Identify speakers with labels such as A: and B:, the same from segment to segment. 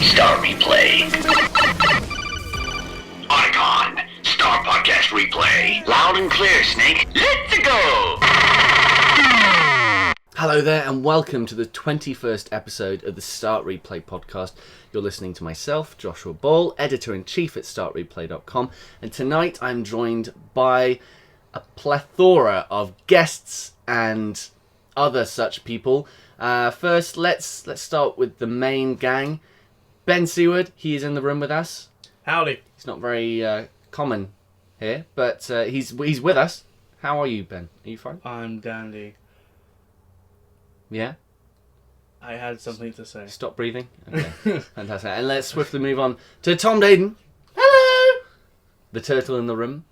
A: Star Replay. Icon. Star Podcast Replay. Loud and clear, Snake. Let's go!
B: Hello there and welcome to the 21st episode of the Start Replay podcast. You're listening to myself, Joshua Ball, Editor-in-Chief at StartReplay.com, and tonight I'm joined by a plethora of guests and other such people. First, let's start with the main gang. Ben Seward, he is in the room with us.
C: Howdy.
B: He's not very common here, but he's with us. How are you, Ben? Are you fine?
C: I'm dandy.
B: Yeah?
C: I had something to say.
B: Stop breathing. Okay, fantastic. And let's swiftly move on to Tom Daden. Hello! The turtle in the room.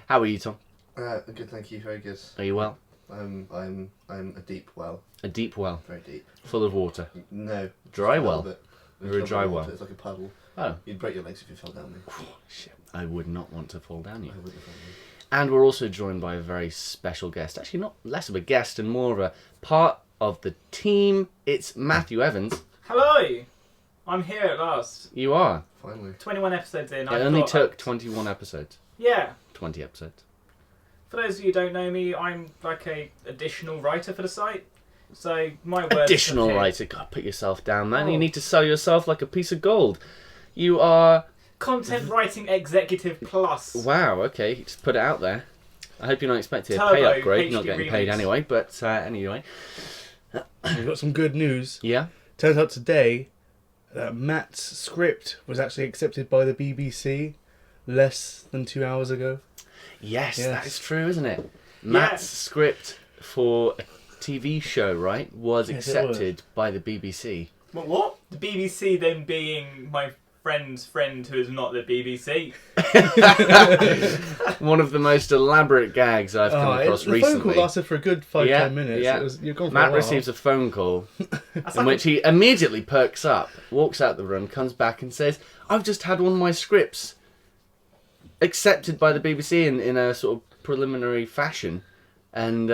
B: How are you, Tom?
D: Good, thank you. Very good.
B: Are you well?
D: I'm a deep well.
B: A deep well.
D: Very deep.
B: Full of water.
D: No.
B: Dry well.
D: You're
B: a dry well.
D: It's like a puddle.
B: Oh.
D: You'd break your legs if you fell down there.
B: Shit. I would not want to fall down you.
D: I wouldn't have done that.
B: And we're also joined by a very special guest. Actually, not less of a guest and more of a part of the team. It's Matthew Evans.
E: Hello! I'm here at last.
B: You are.
D: Finally.
E: 21 episodes in.
B: It only took 21 episodes.
E: Yeah.
B: 20 episodes.
E: For those of you who don't know me, I'm like a additional writer for the site. So my words...
B: Additional
E: appear.
B: writer. God, put yourself down, man.
E: Oh.
B: You need to sell yourself like a piece of gold. You are...
E: Content writing executive plus.
B: Wow, okay. Just put it out there. I hope you're not expecting a
E: Turbo
B: pay upgrade.
E: HD
B: You're not getting
E: remix.
B: paid anyway, but anyway.
C: We've got some good news.
B: Yeah?
C: Turns out today that Matt's script was actually accepted by the BBC less than 2 hours ago.
B: Yes,
C: Yes.
B: that is true, isn't it? Matt's script for a TV show, right, was
C: Yes, it
B: accepted by the BBC.
E: What? The BBC then being my friend's friend who is not the BBC.
B: One of the most elaborate gags I've come across
C: the
B: recently.
C: phone call lasted for a good 5-10
B: Yeah,
C: minutes.
B: yeah.
C: You're gone for
B: Matt
C: a while.
B: receives a phone call
E: That's
B: in
E: like
B: which he immediately perks up, walks out the room, comes back and says, I've just had one of my scripts accepted by the BBC in a sort of preliminary fashion. And,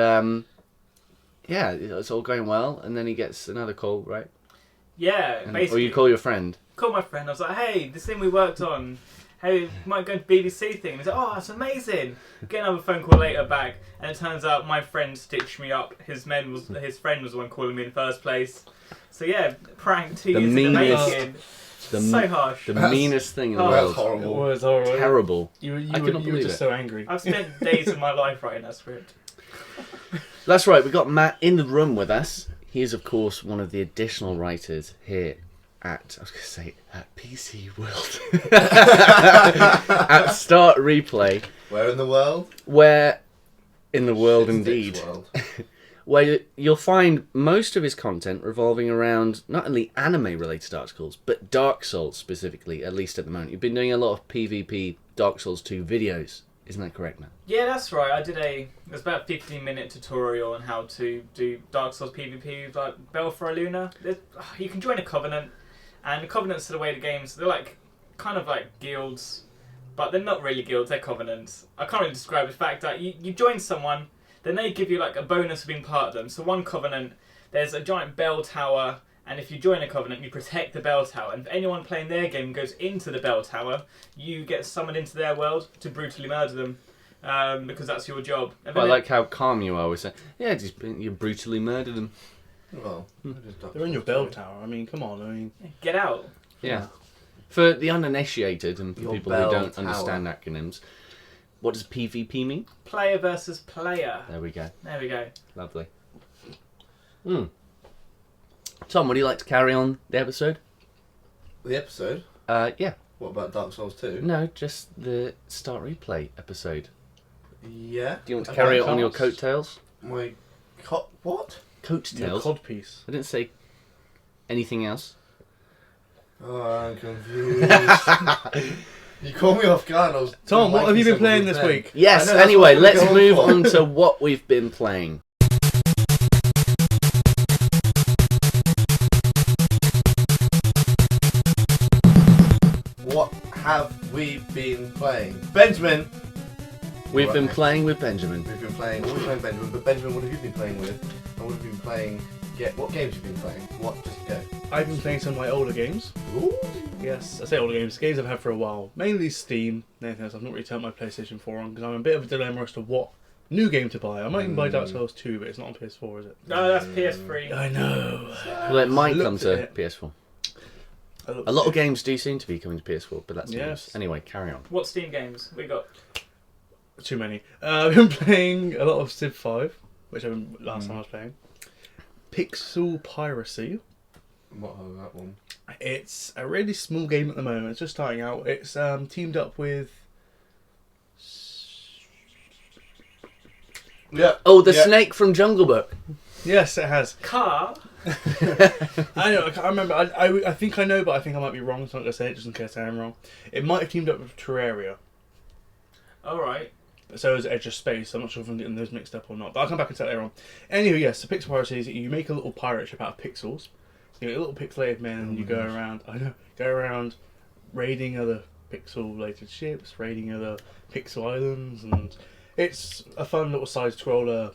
B: yeah, it's all going well. And then he gets another call, right?
E: yeah,
B: And, or
E: basically.
B: you call your friend.
E: Called my friend. I was like, hey, this thing we worked on. Hey, we might go to BBC thing. And he's like, oh, that's amazing. Get another phone call later back, and it turns out my friend stitched me up. His friend was the one calling me in the first place. So yeah, prank 2
B: The
E: years in the
B: meanest-
E: making.
B: The
E: So harsh.
B: The meanest thing in the
E: Oh,
B: world.
D: That's horrible.
C: It was horrible.
B: Terrible.
C: You
B: I couldn't
C: were
B: believe
C: just
B: it.
C: so angry.
E: I've spent days of my life writing that script.
B: That's right, we've got Matt in the room with us. He is, of course, one of the additional writers here at, I was going to say, at PC World. At Start Replay,
D: Where in the world?
B: where, in the world
D: It's
B: indeed,
D: Dick's world.
B: where you'll find most of his content revolving around not only anime-related articles, but Dark Souls specifically, at least at the moment. You've been doing a lot of PvP Dark Souls 2 videos. Isn't that correct, Matt?
E: Yeah, that's right. It was about a 15-minute tutorial on how to do Dark Souls PvP, like Belfry Luna. You can join a Covenant, and the Covenants are the way the games, they're like, kind of like guilds, but they're not really guilds, they're Covenants. I can't really describe the fact that you join someone, then they give you like a bonus for being part of them. So one Covenant, there's a giant bell tower, and if you join a Covenant, you protect the bell tower. And if anyone playing their game goes into the bell tower, you get summoned into their world to brutally murder them, because that's your job. And
B: But I
E: then
B: like how calm you are with saying, yeah, you brutally murdered them.
D: Well, I just don't-
C: They're in your bell tower. I mean, come on. I mean,
E: get out.
B: Yeah. For the uninitiated and for
D: Your
B: people who
D: bell
B: don't
D: tower.
B: understand acronyms, what does PvP mean?
E: Player versus player.
B: There we go.
E: There we go.
B: Lovely. Tom, would you like to carry on the episode?
D: The episode?
B: Yeah.
D: What about Dark Souls 2?
B: No, just the Start Replay episode.
D: Yeah.
B: Do you want to
D: Okay.
B: carry it on your
C: Coats.
B: coattails?
D: My what?
C: your
B: Coattails?
C: codpiece.
B: I didn't say anything else.
D: Oh, I'm confused. You caught me off guard. I was
C: Tom, what have you been playing
D: something
C: this
D: then.
C: week?
B: Yes,
D: I know, that's
B: anyway,
D: what we're
B: let's
D: going
B: move
D: for.
B: on to what we've been playing.
D: What have we been playing? Benjamin!
B: We've been
D: Right.
B: playing with Benjamin.
D: We've been playing Benjamin, but Benjamin, what have you been playing with? And what have you been playing What games have you been playing? Just go.
C: I've been playing some of my older games.
D: Ooh.
C: Yes, I say older games I've had for a while. Mainly Steam. Anything else, I've not really turned my PlayStation 4 on because I'm in a bit of a dilemma as to what new game to buy. I might even buy Dark Souls 2, but it's not on PS4, is it?
E: No, that's PS3.
C: I know.
B: Well, it might come
C: Looked at
B: to
C: it.
B: PS4.
C: I looked
B: A lot
C: at
B: of games do seem to be coming to PS4, but that's
C: Yes.
B: news. Anyway, carry on.
E: What Steam games we got?
C: it. Too many. I've been playing a lot of Civ 5, which last time I was playing. Pixel Piracy.
D: What was that one?
C: It's a really small game at the moment. It's just starting out. It's teamed up with.
D: Yeah.
B: Oh, the snake from Jungle Book.
C: Yes, it has.
E: Car?
C: I know. I can't remember. I think I know, but I think I might be wrong. So I'm not gonna say it just in case I am wrong. It might have teamed up with Terraria.
E: Alright.
C: So is Edge of Space. I'm not sure if I'm getting those mixed up or not, but I'll come back and tell later on. Anyway, yes, the Pixel Piracy is you make a little pirate ship out of pixels. You get little pixelated men, and you go around. Go around raiding other pixelated ships, raiding other pixel islands, and it's a fun little side scroller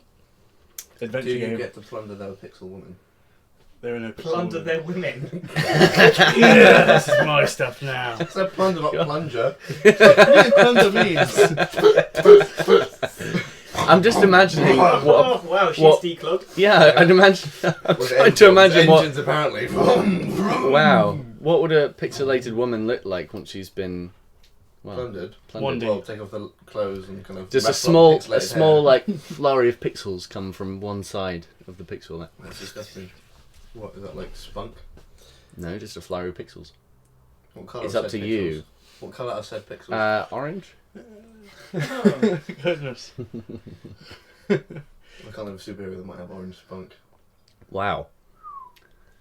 C: adventure
D: Do you
C: game.
D: get to plunder their pixel woman?
C: There are no pixel
E: Plunder
C: women.
E: their women.
C: Yeah, this is my stuff now.
D: It's a plunder, not plunger.
C: Plunder means.
B: I'm just imagining what.
E: Oh, wow, she's
B: what-
E: declogged.
B: Yeah, I'd imagine. I'm
D: With
B: trying to imagine what.
D: engines, apparently.
B: Wow, what would a pixelated woman look like once she's been
D: Plundered.
C: One day.
D: Well, take off the clothes and kind of.
B: Just a
D: wrap up
B: small,
D: pixelated
B: small
D: hair.
B: like flurry of pixels come from one side of the pixel. There.
D: That's disgusting. What is that, like spunk?
B: No, just a flurry of pixels.
D: What colour
B: It's
D: are
B: up
D: said
B: to
D: pixels?
B: you.
D: What colour are said pixels?
B: Orange.
E: Oh.
C: Goodness.
D: I can't have a superhero that might have orange spunk.
B: Wow.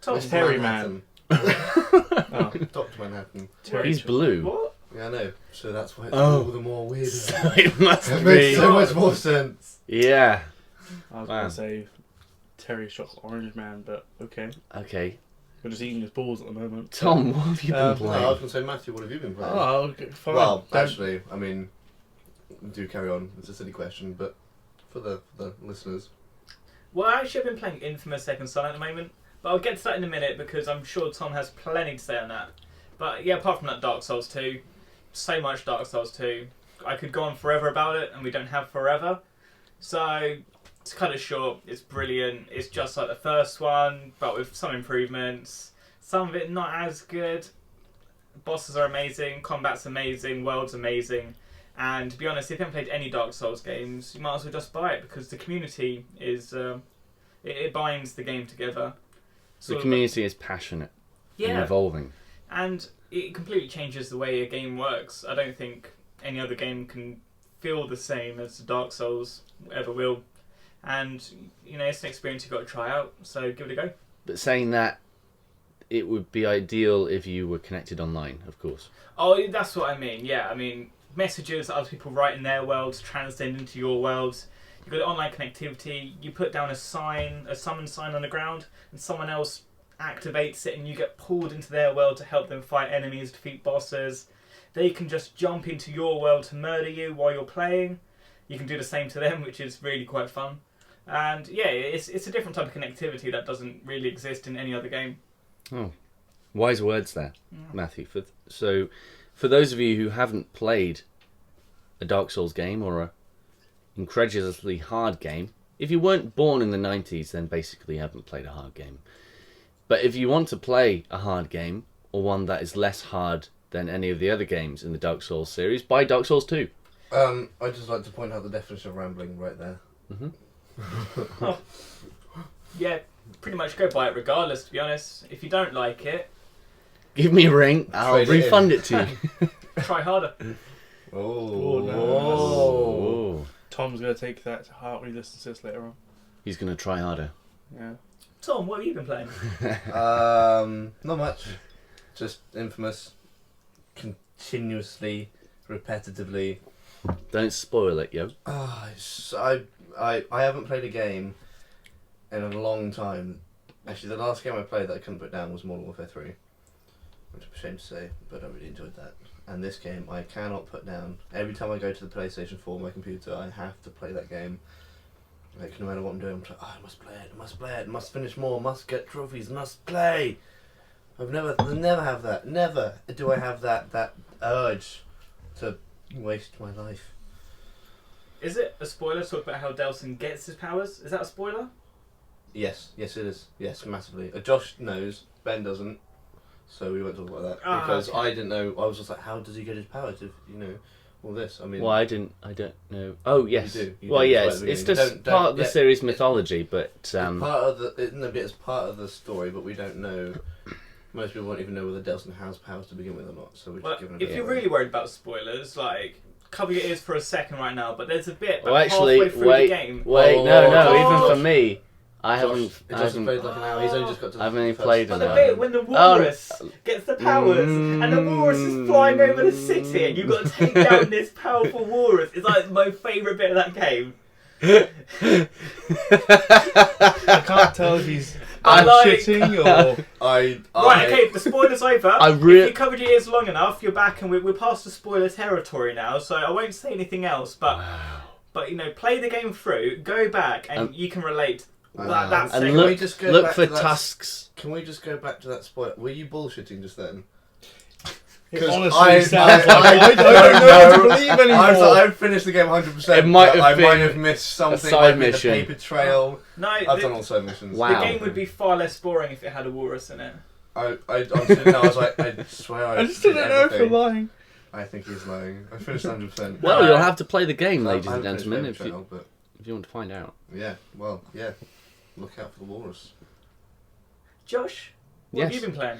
E: Tom,
C: It's Terry
D: Manhattan.
C: Oh.
D: Dr. Manhattan.
B: He's blue.
E: what?
D: Yeah, I know. So that's why it's
B: Oh.
D: all the more weird.
B: So it must
D: It makes
B: be.
D: so much more sense.
B: Yeah.
C: I was
B: Wow.
C: going to say Terry shot Orange Man, but okay.
B: Okay.
C: We're just eating his balls at the moment.
B: Tom, what have you been
D: No, I was
B: playing?
D: going to say, Matthew, what have you been playing?
C: Oh, okay, fine.
D: well,
C: Don't-
D: actually, I mean, do carry on. It's a silly question, but for the listeners.
E: Well, actually, I've been playing Infamous Second Son at the moment, but I'll get to that in a minute because I'm sure Tom has plenty to say on that. But yeah, apart from that, Dark Souls 2, so much Dark Souls 2. I could go on forever about it, and we don't have forever. So, to cut it short, it's brilliant. It's just like the first one, but with some improvements. Some of it not as good. Bosses are amazing, combat's amazing, world's amazing. And to be honest, if you haven't played any Dark Souls games, you might as well just buy it because the community is it binds the game together.
B: The
E: Sort of-
B: community is passionate and
E: yeah,
B: evolving.
E: and it completely changes the way a game works. I don't think any other game can feel the same as Dark Souls ever will. And you know, it's an experience you've got to try out. So give it a go.
B: But saying that, it would be ideal if you were connected online, of course.
E: Oh, that's what I mean. Yeah, I mean messages that other people write in their worlds translate into your worlds. You've got online connectivity. You put down a sign, a summon sign on the ground, and someone else activates it, and you get pulled into their world to help them fight enemies, defeat bosses. They can just jump into your world to murder you while you're playing. You can do the same to them, which is really quite fun. And yeah, it's a different type of connectivity that doesn't really exist in any other game.
B: Oh, wise words there, Matthew. So, for those of you who haven't played a Dark Souls game or a incredulously hard game, if you weren't born in the 90s, then basically you haven't played a hard game. But if you want to play a hard game, or one that is less hard than any of the other games in the Dark Souls series, buy Dark Souls 2.
D: I'd just like to point out the definition of rambling right there.
E: Yeah, pretty much go buy it regardless, to be honest. If you don't like it,
B: Give me a ring, I'll
D: Trade it
B: refund it to you.
E: try harder.
C: Oh, no.
B: Oh.
C: Tom's going to take that to heart when he listens to this later on.
B: He's going to try harder.
C: Yeah.
E: Tom, what have you been playing?
D: Not much. Just Infamous. Continuously, repetitively.
B: Don't spoil it, yo.
D: I haven't played a game in a long time. Actually, the last game I played that I couldn't put down was Modern Warfare 3. Which I'm ashamed to say, but I really enjoyed that. And this game I cannot put down. Every time I go to the PlayStation 4 on my computer, I have to play that game. Like, no matter what I'm doing, I'm like, I must play it, must finish more, must get trophies, must play. I'll never have that. Never do I have that urge to waste my life.
E: Is it a spoiler to talk about how Delson gets his powers? Is that a spoiler?
D: Yes, it is. Yes, massively. Josh knows, Ben doesn't, so we won't talk about that because
E: okay.
D: I didn't know. I was just like, how does he get his powers? If all this. I mean,
B: Well, I don't know. Oh, yes.
D: You do,
B: Well,
D: right
B: yeah,
D: at the
B: it's
D: beginning.
B: just part of the series mythology, but
D: it's part of the story, but we don't know. Most people won't even know whether Delson has powers to begin with or not. So we're just giving a bit
E: if you're
D: away.
E: really worried about spoilers, like, cover your ears for a second right now. But there's a bit
B: well, actually,
E: halfway through the game.
B: Even for me, I haven't
D: played like an hour. He's only just got to.
B: I've only played
E: But
B: an
E: the
B: hour.
E: bit when the walrus gets the powers and the walrus is flying over the city and you've got to take down this powerful walrus, it's like my favourite bit of that game.
C: I can't tell if he's shitting or...
E: Right, okay, the spoiler's over. If you covered your ears long enough, you're back and we're past the spoiler territory now, so I won't say anything else, but play the game through, go back, and you can relate.
B: And look for tusks.
D: Can we just go back to that spoiler? Were you bullshitting just then?
C: It honestly sounds like I don't know what to believe anymore.
D: I've finished the game 100%.
B: It might have
D: I
B: been
D: might have missed something.
B: a side
D: like
B: mission.
D: The paper trail.
E: No,
D: I've done all side missions.
B: Wow.
E: The game would be far less boring if it had a walrus in it.
D: I was like, I swear I
C: just didn't know if you're lying.
D: I think he's lying. I finished 100%.
B: Well, you'll have to play the game, ladies
D: I
B: and
D: haven't
B: gentlemen,
D: finished
B: if
D: Paper
B: you
D: Trail,
B: want to find out.
D: yeah. Look out for the walrus.
E: Josh, what have you been playing?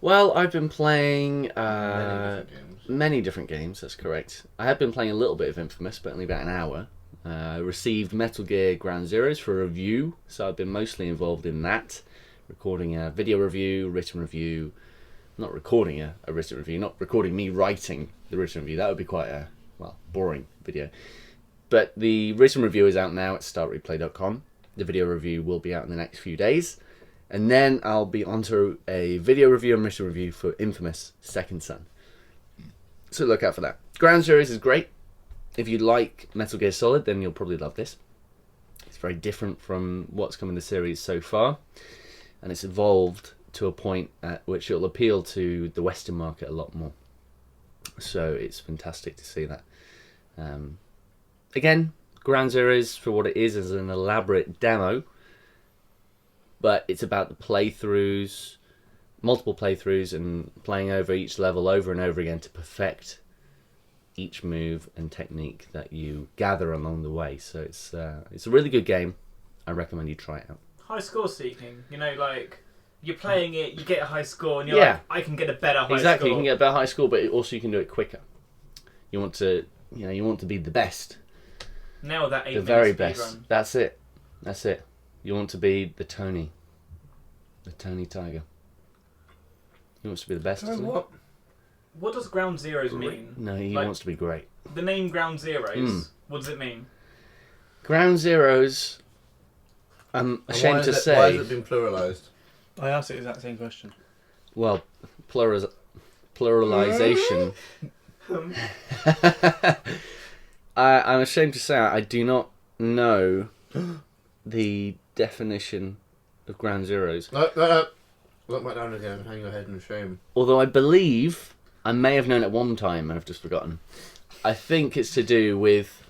B: Well, I've been playing
D: Many different games.
B: many different games, that's correct. I have been playing a little bit of Infamous, but only about an hour. I received Metal Gear Ground Zeroes for a review, so I've been mostly involved in that. Recording a video review, written review. Not recording a written review, not recording me writing the written review. That would be quite a, boring video. But the written review is out now at startreplay.com. The video review will be out in the next few days. And then I'll be onto a video review and written review for Infamous Second Son. So look out for that. Ground Zeroes is great. If you like Metal Gear Solid, then you'll probably love this. It's very different from what's come in the series so far. And it's evolved to a point at which it'll appeal to the Western market a lot more. So it's fantastic to see that. Again, Ground Zeroes, for what it is an elaborate demo. But it's about the playthroughs, multiple playthroughs, and playing over each level over and over again to perfect each move and technique that you gather along the way. So it's a really good game. I recommend you try it out.
E: High score seeking, you're playing it, you get a high score, and you're like, I can get a better high score.
B: Exactly, you can get a better high score, but also you can do it quicker. You want to be the best.
E: Nail that 8
B: the
E: minute
B: very
E: speed
B: best.
E: run.
B: That's it. You want to be the Tony Tiger. He wants to be the best, doesn't he?
E: What does Ground Zeroes mean?
B: No, he wants to be great.
E: The name Ground Zeroes, what does it mean?
B: Ground Zeroes, I'm ashamed to say...
D: Why has it been pluralised?
C: I asked the exact same question.
B: Well, pluralisation... I'm ashamed to say I do not know the definition of Ground Zeroes.
D: No. Look back down again and hang your head in shame.
B: Although I believe I may have known at one time and I've just forgotten. I think it's to do with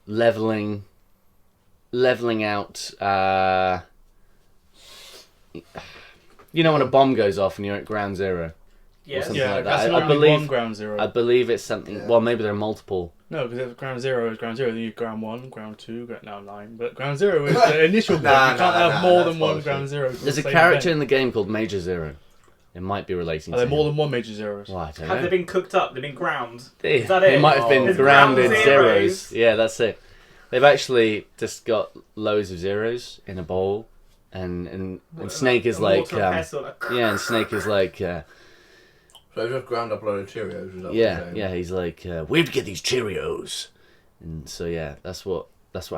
B: leveling out. When a bomb goes off and you're at ground zero.
E: Yes.
B: Something
C: Yeah,
B: like
C: that's
B: that.
C: not
B: I
C: only
B: believe
C: one Ground Zero.
B: I believe it's something.
D: Yeah.
B: Well, maybe there are multiple.
C: No, because if Ground Zero is Ground Zero, then you Ground 1, Ground 2, now 9. But Ground Zero is the initial one. You can't have more than one
D: bullshit.
C: Ground Zero.
B: There's a character in the game called Major Zero. It might be relating
C: Are
B: to
C: there more
B: him.
C: than one Major Zeros?
B: Well, I don't
E: Have
B: know.
E: they been cooked up? They've been ground?
B: They,
E: Is that it?
B: They might have been
E: There's
B: grounded
E: ground
B: zeros.
E: zeros.
B: Yeah, that's it. They've actually just got loads of zeros in a bowl, and Snake is like, and Snake is like,
D: So just ground up a load of Cheerios. Is that what you're saying?
B: yeah, he's like, where'd you get these Cheerios? And so yeah, that's what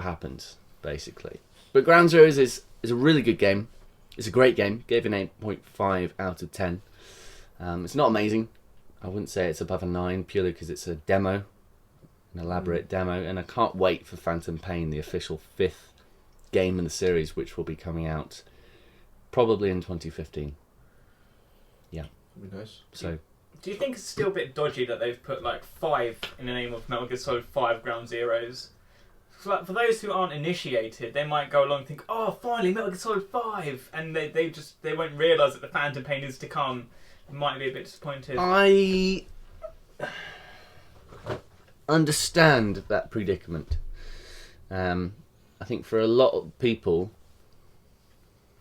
B: happens basically. But Ground Zeroes is a really good game. It's a great game. Gave it an 8.5 out of 10. It's not amazing. I wouldn't say it's above a 9 purely because it's a demo. an elaborate demo, and I can't wait for Phantom Pain, the official 5th game in the series, which will be coming out probably in 2015. Yeah.
D: That'd be nice.
B: So,
E: Do you think it's still a bit dodgy that they've put like 5 in the name of Metal Gear Solid 5 Ground Zeroes? For those who aren't initiated, they might go along and think, "Oh, finally, Metal Gear Solid 5," and they won't realise that the Phantom Pain is to come. They might be a bit disappointed.
B: I understand that predicament. I think for a lot of people,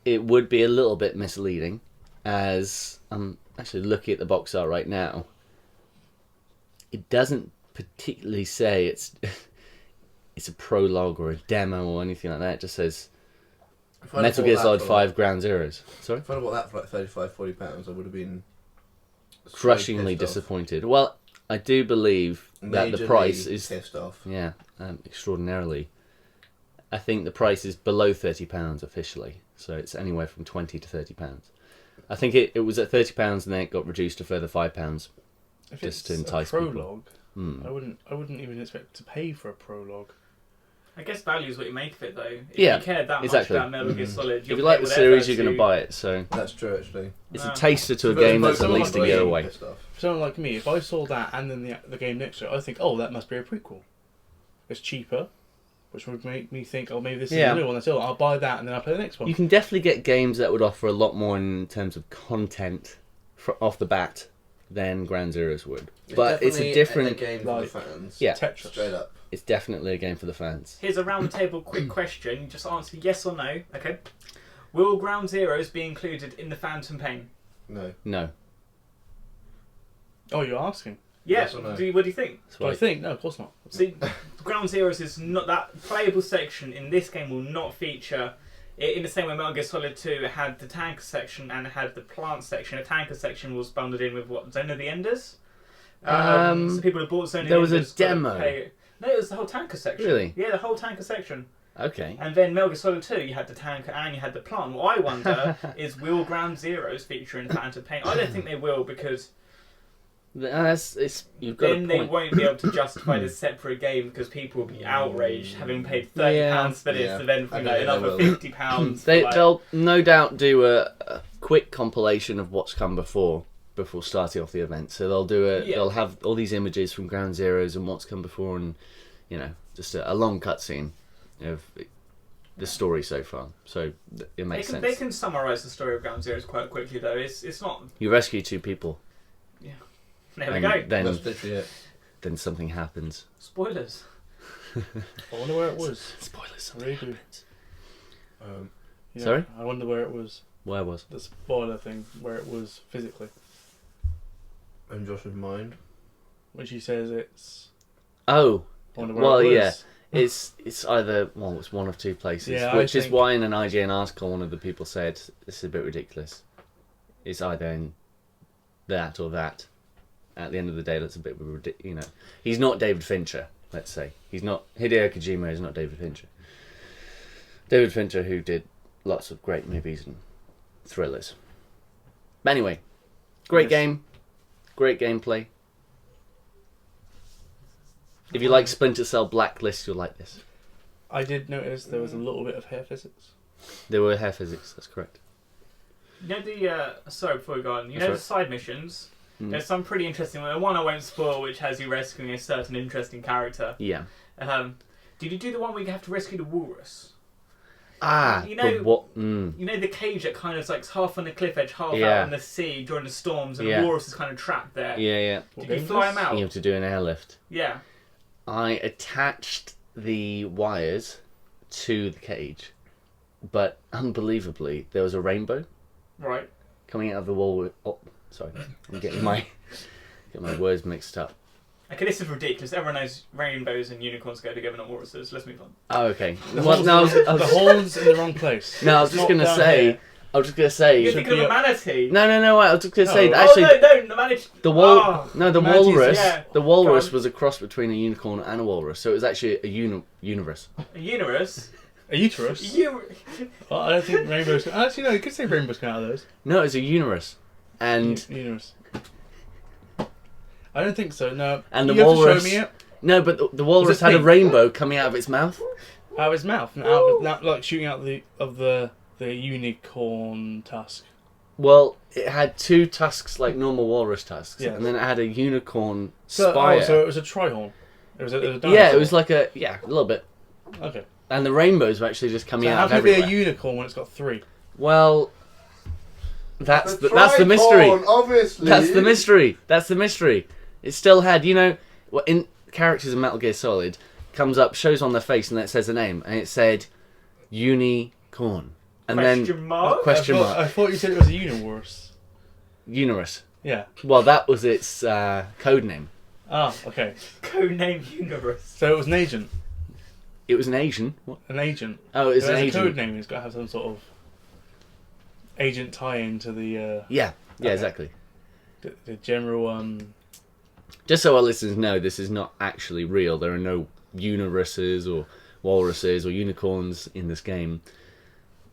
B: it would be a little bit misleading, as I'm actually looking at the box art right now. It doesn't particularly say it's a prologue or a demo or anything like that. It just says Metal Gear Solid 5 Ground Zeroes. Sorry?
D: If I'd have bought that for like £35-40, I would have been so
B: Crushingly
D: pissed off.
B: disappointed. Well, I do believe that the
D: Majorly
B: price is
D: pissed off.
B: extraordinarily. I think the price is below £30 officially, so it's anywhere from £20 to £30. I think it was at £30 and then it got reduced to further £5
C: If
B: just to
C: it's
B: entice
C: a
B: people.
C: prologue, I wouldn't even expect to pay for a prologue.
E: I guess value is what you make of it, though. If
B: Yeah,
E: you care that
B: exactly.
E: much about Metal Gear Solid,
B: If
E: you'll
B: you like
E: pay
B: the series,
E: whatever
B: you're going to buy it. So
D: That's true, actually.
B: it's
E: No.
B: a taster to a
D: But
B: game
D: if
B: that's at
D: someone
B: least a
D: like
B: year
D: me
B: away.
D: pissed off.
C: For someone like me, if I saw that and then the game next to it, I think, oh, that must be a prequel. It's cheaper, which would make me think, oh, maybe this is
B: Yeah.
C: a new one. That's all. I'll buy that and then I'll play the next one.
B: You can definitely get games that would offer a lot more in terms of content off the bat than Ground Zeroes would. But it's a
D: definitely
B: different
D: game for
C: like-
D: the fans.
B: Yeah.
C: Tetris.
D: Straight up.
B: It's definitely a game for the fans.
E: Here's a round table quick question. You just answer yes or no. Okay. Will Ground Zeroes be included in the Phantom Pain?
D: No.
B: No.
C: Oh, you're asking?
E: Yeah.
D: Yes or no?
E: What do you think?
B: That's
C: Do I
B: why
C: think? No, of course not.
E: See, Ground Zeroes is not that playable section in this game will not feature. In the same way Metal Gear Solid 2 it had the tanker section and it had the plant section. The tanker section was bundled in with what? Zone of the Enders? So people who bought Zone of the
B: there was a
E: Enders gotta
B: demo.
E: pay- No, it was the whole tanker section.
B: Really?
E: Yeah, the whole tanker section.
B: Okay.
E: And then Metal Gear Solid 2, you had the tanker and you had the plant. What I wonder is will Ground Zeroes feature in Phantom Pain? I don't think they will because
B: You've got
E: then
B: a
E: they
B: point.
E: won't be able to justify this separate game because people will be outraged having paid £30 for this
D: Yeah.
E: and then
D: I know they
E: another
D: will.
E: £50.
B: They'll no doubt do a quick compilation of what's come before starting off the event. So they'll do
E: Yeah.
B: they'll have all these images from Ground Zeroes and what's come before, and just a long cutscene of the story so far. So it makes sense.
E: They can summarise the story of Ground Zeroes quite quickly though. It's not.
B: You rescue 2 people.
E: There we
B: and
E: go.
B: Then
D: That's literally it.
B: then something happens.
E: Spoilers.
C: I wonder where it was.
B: Spoilers.
C: I
B: Something
C: really do.
B: happens.
C: Yeah,
B: Sorry?
C: I wonder where it was.
B: Where was?
C: The spoiler thing, where it was physically.
D: In Josh's mind.
C: When she says it's...
B: Oh,
C: I wonder where
B: well,
C: it was.
B: yeah. It's either it's one of 2 places,
C: Yeah,
B: which
C: I
B: is
C: think-
B: why in an IGN article one of the people said this is a bit ridiculous. It's either in that or that. At the end of the day, that's a bit of a ridiculous. He's not David Fincher. Let's say he's not Hideo Kojima. Is not David Fincher. David Fincher, who did lots of great movies and thrillers. But anyway, great
C: Yes.
B: game, great gameplay. If you like Splinter Cell Blacklist, you'll like this.
C: I did notice there was a little bit of hair physics.
B: There were hair physics. That's correct.
E: You know the sorry before we go on. You
B: That's
E: know
B: right.
E: the side missions.
B: Mm.
E: There's some pretty interesting one I won't spoil, which has you rescuing a certain interesting character.
B: Yeah.
E: Did you do the one where you have to rescue the walrus?
B: Ah,
E: You know-
B: but what? Mm.
E: You know the cage that kind of is like half on the cliff edge, half
B: Yeah.
E: out in the sea during the storms, and
B: Yeah.
E: the walrus is kind of trapped there.
B: Yeah.
C: What
E: Did you
C: game
E: fly
C: is
E: him out?
B: You have to do an airlift.
E: Yeah.
B: I attached the wires to the cage, but unbelievably, there was a rainbow
E: Right.
B: coming out of the wall. Oh, sorry, I'm getting my words mixed up.
E: Okay, this is ridiculous. Everyone knows rainbows and unicorns go together, not walruses. Let's move on.
B: Oh, okay.
C: The
B: Well,
C: hole's
B: no, I
C: the
B: was
C: hole's in the wrong place.
B: no, I was
C: It's
B: just
C: not
B: gonna
C: down
B: say.
C: here.
B: I was just gonna say.
E: You're
C: should
E: thinking of
C: be
E: a manatee.
B: No. I was just gonna say
C: No.
B: that actually.
E: Oh no, the manatee.
B: The
E: the
C: manatees,
B: walrus.
E: yeah.
B: The walrus
E: Go on.
B: was a cross between a unicorn and a walrus, so it was actually a universe.
E: A uterus.
C: A uterus? Well, I don't think rainbows... Actually, no, you could say rainbows come out of those.
B: No, it's a universe, and
C: Uterus. I don't think so, no.
B: And the
C: you have to
B: walrus-
C: show me it.
B: No, but the walrus
C: Was it
B: had a
C: pink?
B: rainbow coming out of its mouth.
C: Out of his mouth, and out like shooting out the unicorn tusk.
B: Well, it had two tusks like normal walrus tusks,
C: Yeah.
B: and then it had a unicorn
C: So,
B: spire.
C: so it was a trihorn. It was a dinosaur.
B: Yeah, it was like a little bit.
C: Okay.
B: And the rainbows were actually just coming
C: So
B: out
C: how
B: of
C: can it be
B: everywhere.
C: a unicorn when it's got 3?
B: Well, that's
D: The
B: the mystery.
D: tricorn, obviously.
B: That's the mystery. That's the mystery. It still had, in characters in Metal Gear Solid, comes up, shows on their face, and then it says a name, and it said Unicorn, and
E: Question mark?
B: question mark
C: I thought you said it was a universe.
B: Universe.
C: Yeah.
B: Well, that was its code name.
C: Ah, okay.
E: Codename Universe.
C: So it was an agent.
B: It was an Asian. What?
C: An agent.
B: Oh, it's
C: So
B: an
C: there's a
B: agent.
C: code name. It's got to have some sort of agent tie-in to the
B: Yeah,
C: Okay.
B: exactly.
C: the general.
B: Just so our listeners know, this is not actually real. There are no universes or walruses or unicorns in this game.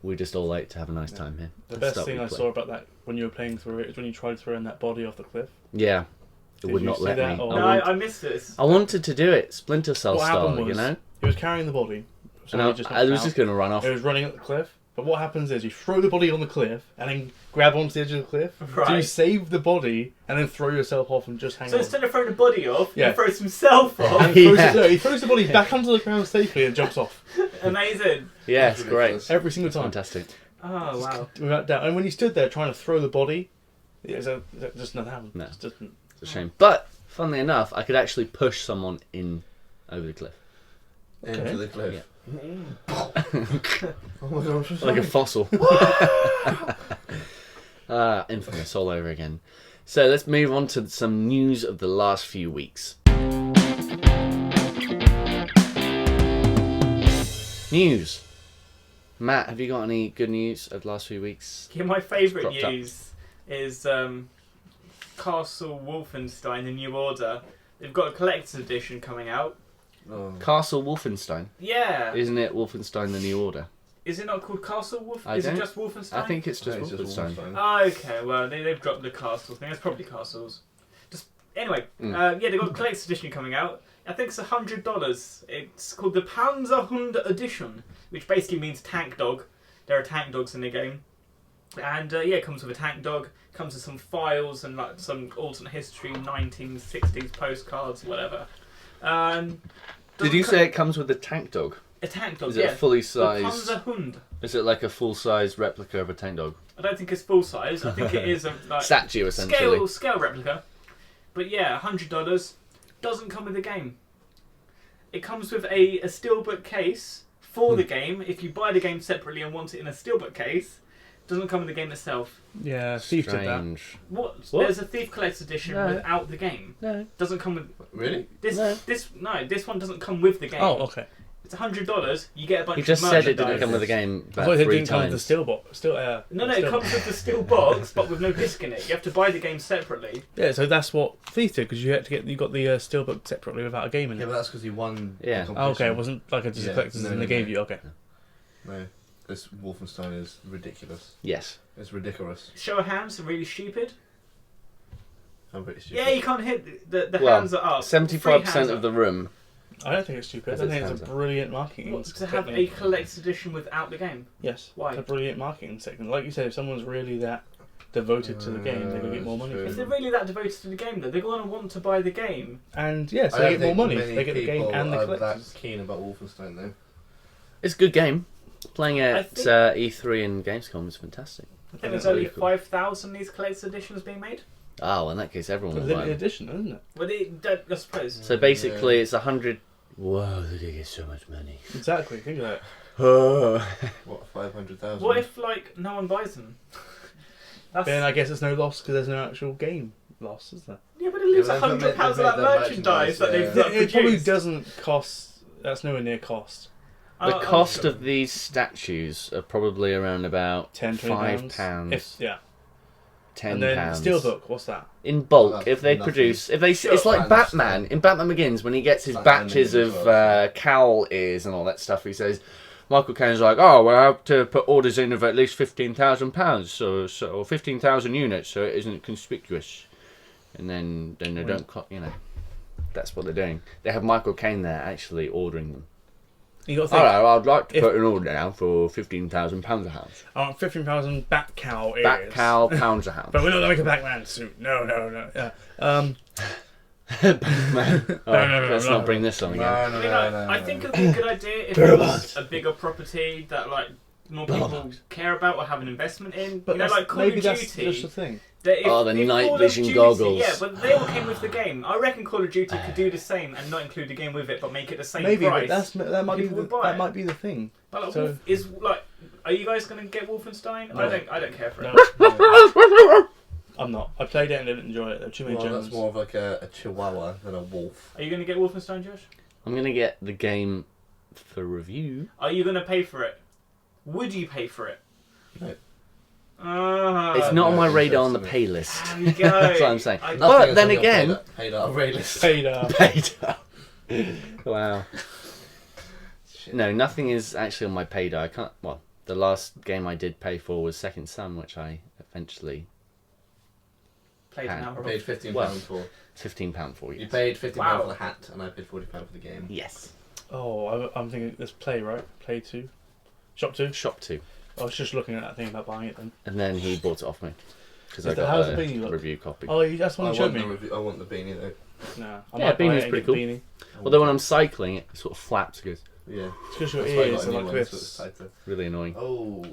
B: We just all like to have a nice time here.
C: The
B: At
C: best
B: Start
C: thing I
B: Replay.
C: saw about that when you were playing through it is when you tried throwing that body off the cliff.
B: Yeah, it
C: Did
B: would
C: you
B: not
C: see
B: let
C: that,
B: me.
C: or-
E: No, I missed this.
B: I wanted to do it Splinter Cell
C: What
B: style,
C: happened was
B: you know?
C: he was carrying the body.
B: And
C: someone
B: I
C: just
B: was
C: knocked
B: just
C: out.
B: going to run off.
C: It was running up the cliff. But what happens is you throw the body on the cliff and then grab onto the edge of the cliff. So you
E: Right.
C: save the body and then throw yourself off and just hang
E: So
C: on.
E: instead of throwing the body off,
C: Yeah.
E: he throws himself off.
C: And he throws,
B: Yeah.
C: no, he throws the body back onto the ground safely and jumps off.
E: Amazing.
B: Yeah,
D: That's
B: it's great.
D: ridiculous.
C: Every single time.
B: Fantastic.
E: Oh, wow.
C: Without doubt. And when he stood there trying to throw the body, it just nothing happened.
B: No.
C: It just didn't.
B: It's a shame. But, funnily enough, I could actually push someone in over the cliff.
D: Into the cliff.
B: Yeah.
D: Oh my god, I'm so
B: Like a
D: sorry.
B: fossil. Infamous all over again. So let's move on to some news of the last few weeks. News. Matt, have you got any good news of the last few weeks?
E: Yeah, my favourite
B: Cropped up.
E: news is Castle Wolfenstein: The New Order. They've got a collector's edition coming out.
D: Oh.
B: Castle Wolfenstein.
E: Yeah.
B: Isn't it Wolfenstein the New Order?
E: Is it not called Castle Wolf?
B: I
E: Is it
B: don't-
E: just Wolfenstein?
B: I think it's just
D: No, it's just
B: Wolfenstein.
D: Wolfenstein.
E: Oh, okay, well, they've dropped the castle thing. It's probably castles. Just Anyway,
B: Mm.
E: yeah, they've got a collector's edition coming out. I think it's $100. It's called the Panzerhund Edition, which basically means tank dog. There are tank dogs in the game. And yeah, it comes with a tank dog, comes with some files and like some alternate history, 1960s postcards, whatever.
B: Did you say it comes with a tank dog?
E: A tank dog,
B: Is it
E: yeah.
B: a fully
E: The
B: sized?
E: Panzerhund.
B: Is it like a full-size replica of a tank dog?
E: I don't think it's full size. I think it is a like,
B: Statue, essentially.
E: scale replica. But yeah, $100 doesn't come with the game. It comes with a steelbook case for the game. If you buy the game separately and want it in a steelbook case, it doesn't come with the game itself.
C: Yeah, Thief did that.
B: Strange.
E: What?
B: What?
E: There's a Thief Collector's Edition
B: No.
E: without the game.
B: No.
E: Doesn't come with
D: Really?
E: this.
B: No.
E: This one doesn't come with the game.
C: Oh, okay.
E: It's $100. You get a bunch
B: He
E: of
B: just said it
E: merchandise.
B: didn't come with the game
C: I
B: about
C: thought it
B: 3
C: didn't come with
B: times.
C: the steelbook.
E: No, it comes with the steel box, but with no disc in it. You have to buy the game separately.
C: Yeah, so that's what Thief did because you got the steelbook separately without a game in
D: Yeah,
C: it.
D: but that's because he won.
B: Yeah.
D: The
C: Oh,
D: competition.
C: okay, it wasn't like a just
D: Yeah,
C: a collector's
D: no,
C: and
D: no,
C: they gave
D: no.
C: you. Okay.
D: No, this Wolfenstein is ridiculous.
B: Yes.
D: It's ridiculous.
E: Show of hands are really stupid.
D: I'm pretty stupid.
E: Yeah, you can't hit the
B: Well,
E: hands are up.
B: 75% of the room.
C: I don't think it's stupid. I
B: Because
C: think
B: it's
C: it's a
B: Panzer.
C: brilliant marketing.
E: What, to have a
C: technique.
E: collector's edition without the game.
C: Yes.
E: Why?
C: It's a brilliant marketing technique. Like you said, if someone's really that devoted to the game, they're gonna get more money.
D: True.
E: If they're really that devoted to the game, though, they're going to want to buy the game.
C: And yes,
D: I
C: they
D: don't
C: get more
D: think
C: money.
D: many
C: They get the game
D: people
C: and the
D: are
C: collectors.
D: that keen about Wolfenstein though.
B: It's a good game. Playing
E: I
B: at
E: think-
B: E3 and Gamescom was fantastic.
E: I think
D: Yeah,
E: there's
D: very
E: only
D: cool.
E: 5,000 these collector's editions being made.
B: Oh, in that case, everyone
C: It's a
B: will buy
C: limited
B: them.
C: edition, isn't it?
E: Well, I suppose.
B: So basically, it's 100. Whoa, they get so much money.
C: Exactly. Think of that.
D: What, 500,000?
E: What if, like, no one buys them? That's...
C: Then I guess it's no loss because there's no actual game loss, is there?
E: Yeah, but it leaves
D: Yeah, they've
E: £100
D: made-
E: of
D: they've
E: that
D: made their
E: merchandise that
D: merchandise,
E: they've
D: yeah.
C: It probably
E: produced.
C: doesn't cost. That's nowhere near cost.
B: The
E: I'm
B: cost
E: sure.
B: of these statues are probably around about
C: £10,
B: £5,
C: £20. If, yeah.
B: £10.
C: And then Steelbook, what's that?
B: In bulk,
D: Well,
B: if they
D: nothing.
B: produce, if they,
E: Sure.
B: it's like
D: Fans.
B: Batman in Batman Begins when he gets his
D: Like
B: batches
D: animals
B: of
D: as well,
B: cowl ears and all that stuff. He says, Michael Caine's like, oh, well, I have to put orders in of at least £15,000, so or 15,000 units, so it isn't conspicuous. And then they don't, that's what they're doing. They have Michael Caine there actually ordering them.
C: You got to think.
B: Hello, I'd like to
C: If-
B: put an order down for £15,000 a house.
C: 15,000 bat cow ears.
B: Bat cow pounds a house.
C: But we're not going to make a Batman suit. No. Yeah.
B: Batman. Oh,
C: no,
B: let's not bring this on again.
E: I think it would be a good idea if it was a bigger property that like more people care about or have an investment in.
C: But
E: you know, like Call of
C: maybe that's
E: Duty.
C: just the thing.
E: That if-
B: The
E: if
B: night
E: Call of
B: vision
E: Duty-
B: goggles.
E: Yeah, but they all came with the game. I reckon Call of Duty could do the same and not include the game with it, but make it the same
C: Maybe,
E: price.
C: but that might be
E: People would
C: the,
E: buy
C: that
E: it.
C: might be the thing.
E: But like,
C: So-
E: is like, are you guys gonna get Wolfenstein?
C: No.
E: I don't care for it.
C: No. I'm not. I played it and didn't enjoy it. There were too many
D: Well,
C: gems.
D: that's more of like a chihuahua than a wolf.
E: Are you gonna get Wolfenstein, Josh?
B: I'm going to get the game for review.
E: Are you gonna pay for it? Would you pay for it?
D: No.
B: It's not on my
D: no
B: radar on the
D: interest
B: pay list.
E: There you go.
B: That's what I'm saying.
E: I-
B: But
D: Nothing is
B: then
D: on your
B: again-
D: paid up list.
C: Paid up.
B: Paid up. Wow. No, nothing is actually on my payday. I can't. Well, the last game I did pay for was Second Son, which I eventually
E: Played an
B: I
E: hour.
D: I paid £15
B: Well,
D: for.
B: £15 for you.
D: You paid £15
E: Wow.
D: for the hat, and I paid £40 for the game.
B: Yes.
C: Oh, I'm thinking there's Play, right? Play 2. Shop 2.
B: Shop 2.
C: I was just looking at that thing about buying it then.
B: And then he bought it off me because I
C: Is that-
B: got
C: how's
B: a
C: the beanie look?
B: review copy.
C: Oh, that's one
D: I
C: you showed
D: want,
C: me.
D: I want the beanie though.
C: Nah, I
B: Yeah,
C: might buy
B: beanie's
C: it and
B: pretty
C: get the
B: cool.
C: beanie.
B: Although when I'm cycling, it sort of flaps. It goes
D: Yeah.
C: It's because your
D: That's why I
C: ears
D: got a
C: are
D: new
C: like
D: one, so it's
C: this.
D: tighter.
B: really annoying.
D: Oh,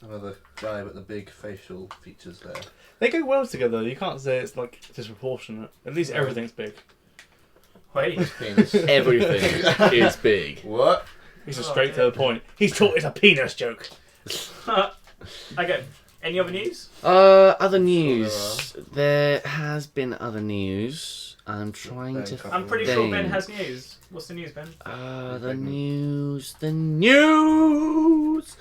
D: another guy with the big facial features there.
C: They go well together. You can't say it's like disproportionate. At least
D: No.
C: everything's big.
E: Wait.
D: Penis.
B: Everything is big.
D: What?
C: He's just
E: Oh,
C: straight to
E: dear.
C: the point. He's taught it's a penis joke.
E: Okay. Any other news?
B: Other news. There has been other news. I'm trying to.
E: I'm pretty sure Ben
B: think.
E: has news. What's the news, Ben?
B: The news. The news.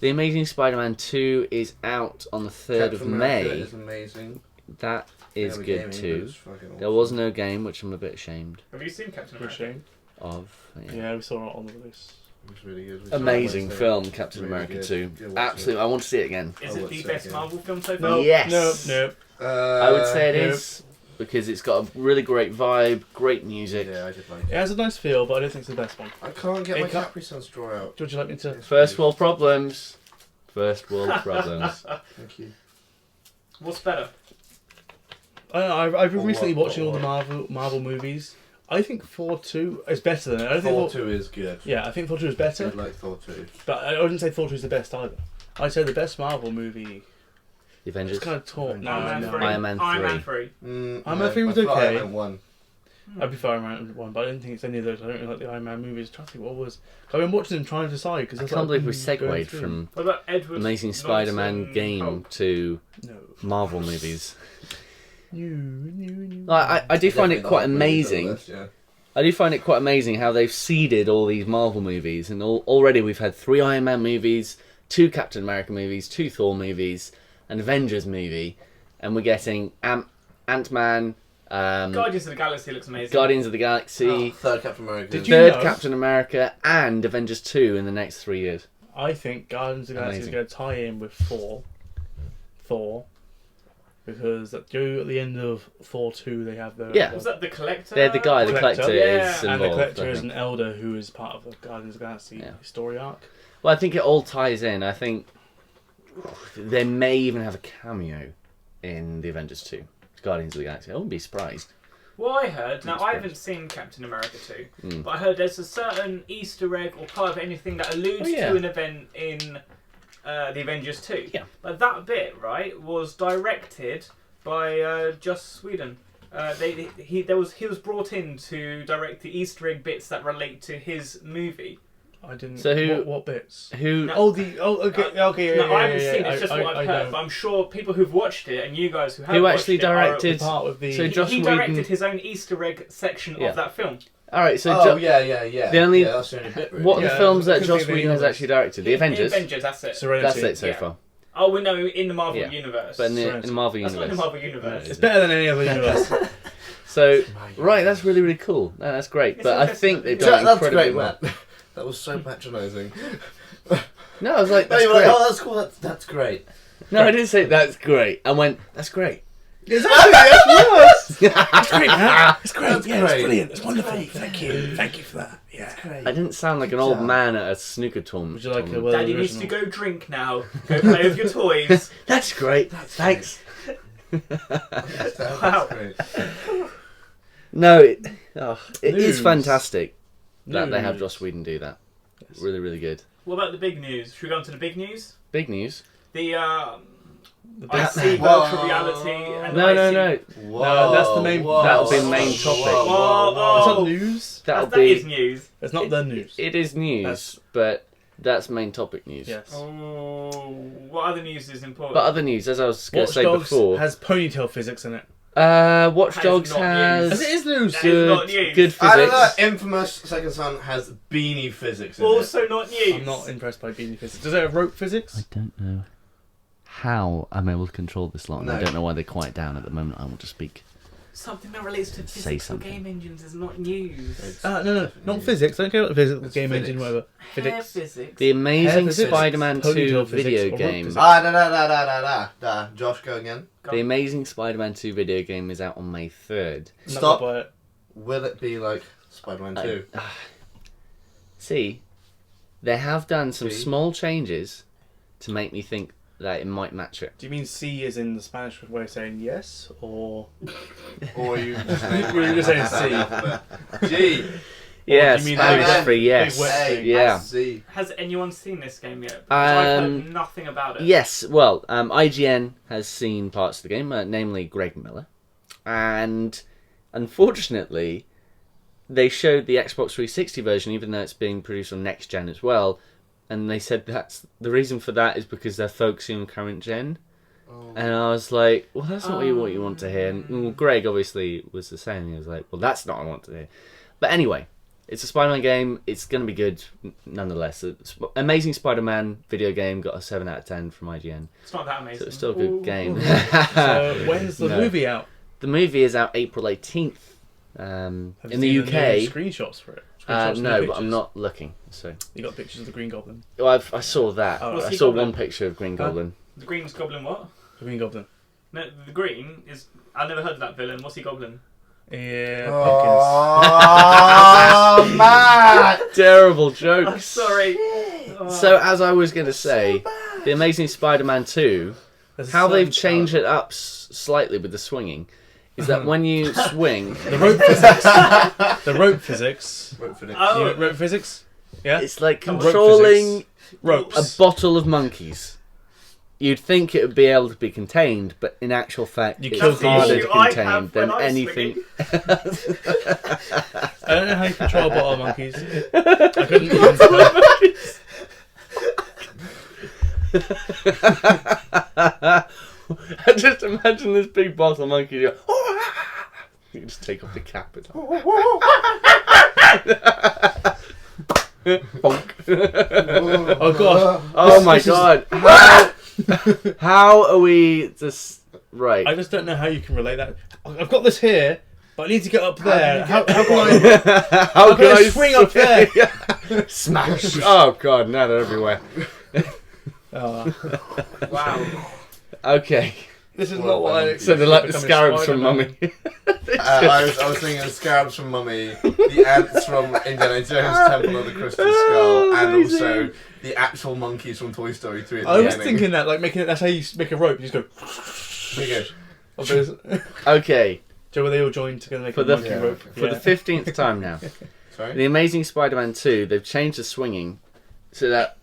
B: The Amazing Spider-Man 2 is out on the 3rd of
D: Captain America
B: May.
D: is amazing.
B: That is
D: Yeah, the
B: good
D: gaming, but
B: too.
D: it's fucking
B: There
D: awesome.
B: was no game, which I'm a bit ashamed
E: Have you seen Captain
C: For
E: America?
C: shame.
B: of. Yeah.
C: Yeah, we saw it on the release.
D: It's really good. We
B: Amazing
D: saw it
B: film,
D: Wednesday.
B: Captain
D: Really
B: America
D: good.
B: 2.
D: Go watch
B: Absolutely, I want to see it again.
E: Is
D: Oh,
E: it
D: what's
E: the
D: that
E: best
D: game?
E: Marvel film so far?
C: No,
B: Yes.
C: no.
B: I would say it
C: nope.
B: is because it's got a really great vibe, great music.
D: Yeah, I did like
C: It
D: it.
C: has a nice feel, but I don't think it's the best one.
D: I can't get
C: It
D: my
C: can't-
D: Capri Sun straw out.
C: Would you like me to?
D: Yes,
B: First
D: please.
B: world problems. First world problems.
D: Thank you.
E: What's better?
C: I don't know, I've been
D: Or
C: recently
D: what,
C: watching
D: or
C: all the Marvel movies. I think Thor 2 is better than it. I don't think
D: Thor 2 is good.
C: Yeah, I think Thor 2 is
D: I
C: better,
D: did like Thor 2.
C: but I wouldn't say Thor 2 is the best either. I'd say the best Marvel movie.
B: The Avengers.
C: It's kind of taught.
D: Iron
C: No,
E: Iron Man
C: no.
E: 3.
B: Iron Man
E: Iron Man
B: 3.
E: 3.
C: Iron Man 3 was
D: I thought
C: okay.
D: Iron Man 1.
C: I'd be for Iron Man 1, but I don't think it's any of those. I don't really like the Iron Man movies. I'm trying to think what was. I've been watching them trying to decide because
B: I can't believe we segued from
E: What about Edward
B: Amazing
E: Norton
B: Spider-Man game
E: Hulk?
B: to
C: No.
B: Marvel movies.
C: New.
B: I do find it
D: Definitely
B: quite
D: the Hulk movies on
B: amazing.
D: the list, yeah.
B: I do find it quite amazing how they've seeded all these Marvel movies, and already we've had 3 Iron Man movies, 2 Captain America movies, 2 Thor movies, an Avengers movie, and we're getting Ant-Man,
E: Guardians of the Galaxy looks amazing.
B: Guardians of the Galaxy,
D: Third Captain America.
C: Did you-
B: third
C: know-
B: Captain America, and Avengers 2 in the next 3 years.
C: I think Guardians of the Galaxy is
B: Amazing.
C: going to tie in with Thor, because at the end of Thor 2 they have the
B: Yeah.
E: Was that the Collector?
B: They're the guy, the
C: Collector.
B: Collector
E: Yeah.
B: is
C: and
B: involved.
C: the Collector
B: I
C: is
B: think.
C: an elder who is part of the Guardians of the Galaxy
B: Yeah.
C: story arc.
B: Well, I think it all ties in. I think they may even have a cameo in the Avengers 2. Guardians of the Galaxy. I wouldn't be surprised.
E: Well, I heard, now
B: That's
E: I
B: great.
E: haven't seen Captain America 2,
B: Mm.
E: but I heard there's a certain Easter egg or part of anything that alludes
B: Oh, yeah.
E: to an event in the Avengers 2.
B: Yeah.
E: But that bit, right, was directed by Joss Sweden. He was brought in to direct the Easter egg bits that relate to his movie.
C: I didn't.
B: So who-
C: What bits?
B: Who?
E: No.
C: Okay. Yeah,
E: No, I haven't
C: yeah,
E: seen it,
C: yeah,
E: it's just what I've
C: I
E: heard,
C: know.
E: but I'm sure people who've watched it and you guys who have
B: Who
E: watched
B: actually
E: it are-
B: directed-
C: Part of the.
B: So
E: He,
B: Joss
E: he
B: Whedon-
E: directed his own Easter egg section
B: Yeah.
E: of that film.
B: All right. So
D: Oh, yeah.
B: The only-
D: Yeah, that's the only bit, really.
B: what are
C: Yeah,
B: the films that
C: could
B: Joss
C: be the
B: Whedon has
C: others.
B: actually directed? The Avengers.
E: Avengers, that's it.
C: Serenity.
B: That's it so
E: Yeah.
B: far.
E: Oh, we know in the Marvel
B: Yeah.
E: universe.
B: But in the
C: Serenity.
B: Marvel
E: That's not in the
B: universe.
E: Marvel universe.
C: It's better than any other universe.
B: So right, that's really really cool. No, that's great.
E: It's
B: But I
E: interesting.
B: think they've
E: Yeah,
B: done
D: That's
B: incredibly
D: great,
B: well.
D: Matt. That was so patronising.
B: No, I was like,
D: No,
B: that's
D: you were like,
B: great.
D: oh, that's cool. That's great.
B: No, I didn't say that's great. I went, that's great.
C: Exactly, that's worse. It's great, man. It's great.
D: That's
C: Yeah,
D: great.
C: it's brilliant. It's wonderful.
D: Great.
C: Thank you. Thank you for that. Yeah.
B: I didn't sound like an
D: Good
B: old
D: job.
B: man at a snooker tournament.
C: Would you like a
B: Tom.
C: well
E: Daddy needs to
C: original?
E: go drink now. Go play with your toys.
B: That's great. Thanks.
E: Wow.
D: Great.
B: No, it is
C: News.
B: fantastic that they have
C: News.
B: Joss Whedon do that.
C: Yes.
B: Really, really good.
E: What about the big news? Should we go on to the big news?
B: Big news.
E: The
C: The
E: I
C: big-
E: see
D: Whoa.
E: virtual reality and
B: No,
E: I
B: no,
E: see...
B: no.
C: No, that's the main-
B: that'll be the main topic.
C: That's
E: Whoa.
C: not news.
B: That'll
E: That
B: be.
E: is news.
C: It's not the news.
B: It is news,
C: That's-
B: but that's main topic news.
C: Yes.
E: Oh, what other news is important?
B: But other news, as I was going to
C: Watch
B: say
C: Dogs
B: before,
C: has ponytail physics in it.
B: Watch
E: That is
B: Dogs
E: not
B: has
E: news.
C: As it is news.
E: That is not news.
B: good
D: I don't know.
B: physics.
D: Infamous Second Son has beanie physics in
E: Also not news.
C: I'm not impressed by beanie physics. Does it have rope physics?
B: I don't know how I'm able to control this lot, and I
D: No.
B: don't know why they're quiet down at the moment. I want to speak.
E: Something that relates to
B: Say
E: physics or
B: something.
E: game engines is not news.
C: No, not physics. I don't care about physics,
D: It's
C: game
D: physics.
C: engine, whatever.
E: Hair physics.
B: The Amazing
C: physics,
B: Spider-Man 2
C: ponytail physics,
B: video
C: or rope
B: game.
C: physics.
D: Da. Josh, go again.
B: The Amazing Spider-Man 2 video game is out on May 3rd.
C: Not
D: Stop.
C: gonna buy it.
D: Will it be like Spider-Man 2?
B: See, they have done some
D: See?
B: small changes to make me think that it might match it.
C: Do you mean C is in the Spanish way of saying yes, or
D: Or you just
C: You're just saying C.
D: G.
B: Yeah,
C: do you mean
B: Spanish
D: A?
B: for yes.
C: Big wet thing.
B: Yeah.
D: C.
E: Has anyone seen this game yet? Because I've heard nothing about it.
B: Yes, well, IGN has seen parts of the game, namely Greg Miller, and unfortunately, they showed the Xbox 360 version, even though it's being produced on next gen as well, and they said that's the reason for that is because they're focusing on current gen.
D: Oh.
B: And I was like, well, that's not what you want to hear. And well, Greg obviously was the same. He was like, well, that's not what I want to hear. But anyway, it's a Spider-Man game. It's going to be good nonetheless. Amazing Spider-Man video game got a 7 out of 10 from IGN.
E: It's not that amazing.
B: So it's still a good game.
C: So when's the
B: No.
C: movie out?
B: The movie is out April 18th
C: Have
B: in
C: you
B: the
C: seen new
B: UK.
C: screenshots for it.
B: No,
C: Screenshots, new
B: but
C: pictures?
B: I'm not looking. So
C: You got pictures of the Green Goblin.
B: well, I saw that.
C: Oh,
E: What's
B: I
E: he
B: saw
E: Goblin?
B: one picture of Green
C: Huh?
B: Goblin.
E: The Green's Goblin what?
C: The Green Goblin.
E: No, the Green is... I've never heard of that villain. What's he Goblin?
C: Yeah,
D: Oh, man!
B: Terrible
E: I'm
B: jokes.
E: sorry.
B: So as I was going to say, the Amazing Spider-Man 2,
C: pumpkins.
B: how they've changed it up slightly with the swinging, is that when you swing,
C: The rope physics. The rope physics.
D: Wait for it.
E: Oh.
C: You know rope physics? Yeah?
B: it's like
C: Rope
B: controlling
C: Ropes.
B: a bottle of monkeys. You'd think it would be able to be contained, but in actual fact,
C: You
B: it's
C: killed the
B: harder
C: issue
B: to
E: I
B: contain
E: have
B: than
E: when I'm
B: anything.
C: I don't know how you control a bottle of monkeys. I couldn't even tell.
B: I just imagine this big bottle of monkey. You go, you just take off the cap. And bonk.
C: Oh god.
B: Oh my god! How are we just right?
C: I just don't know how you can relate that. I've got this here, but I need to get up there. How can I
B: How
C: can I swing up there?
B: Smash! Oh god! Now they're everywhere.
E: Wow.
B: Okay,
C: This is
D: Well,
C: not what I
D: so
B: so they're like the
C: becoming
B: scarabs from
C: Spider-Man.
B: Mummy.
D: I was thinking of scarabs from Mummy, the ants from Indiana Jones Temple of the Crystal Skull, and also the actual monkeys from Toy Story 3 at the
C: I was
D: beginning.
C: thinking that, like, making it, that's how you make a rope. You just go.
D: There you go.
B: Okay,
C: Joe, where they all join together, make
B: For
C: a
B: the-
C: monkey
D: Yeah.
C: rope.
B: for the 15th time now,
D: Sorry?
B: The Amazing Spider-Man 2, they've changed the swinging so that.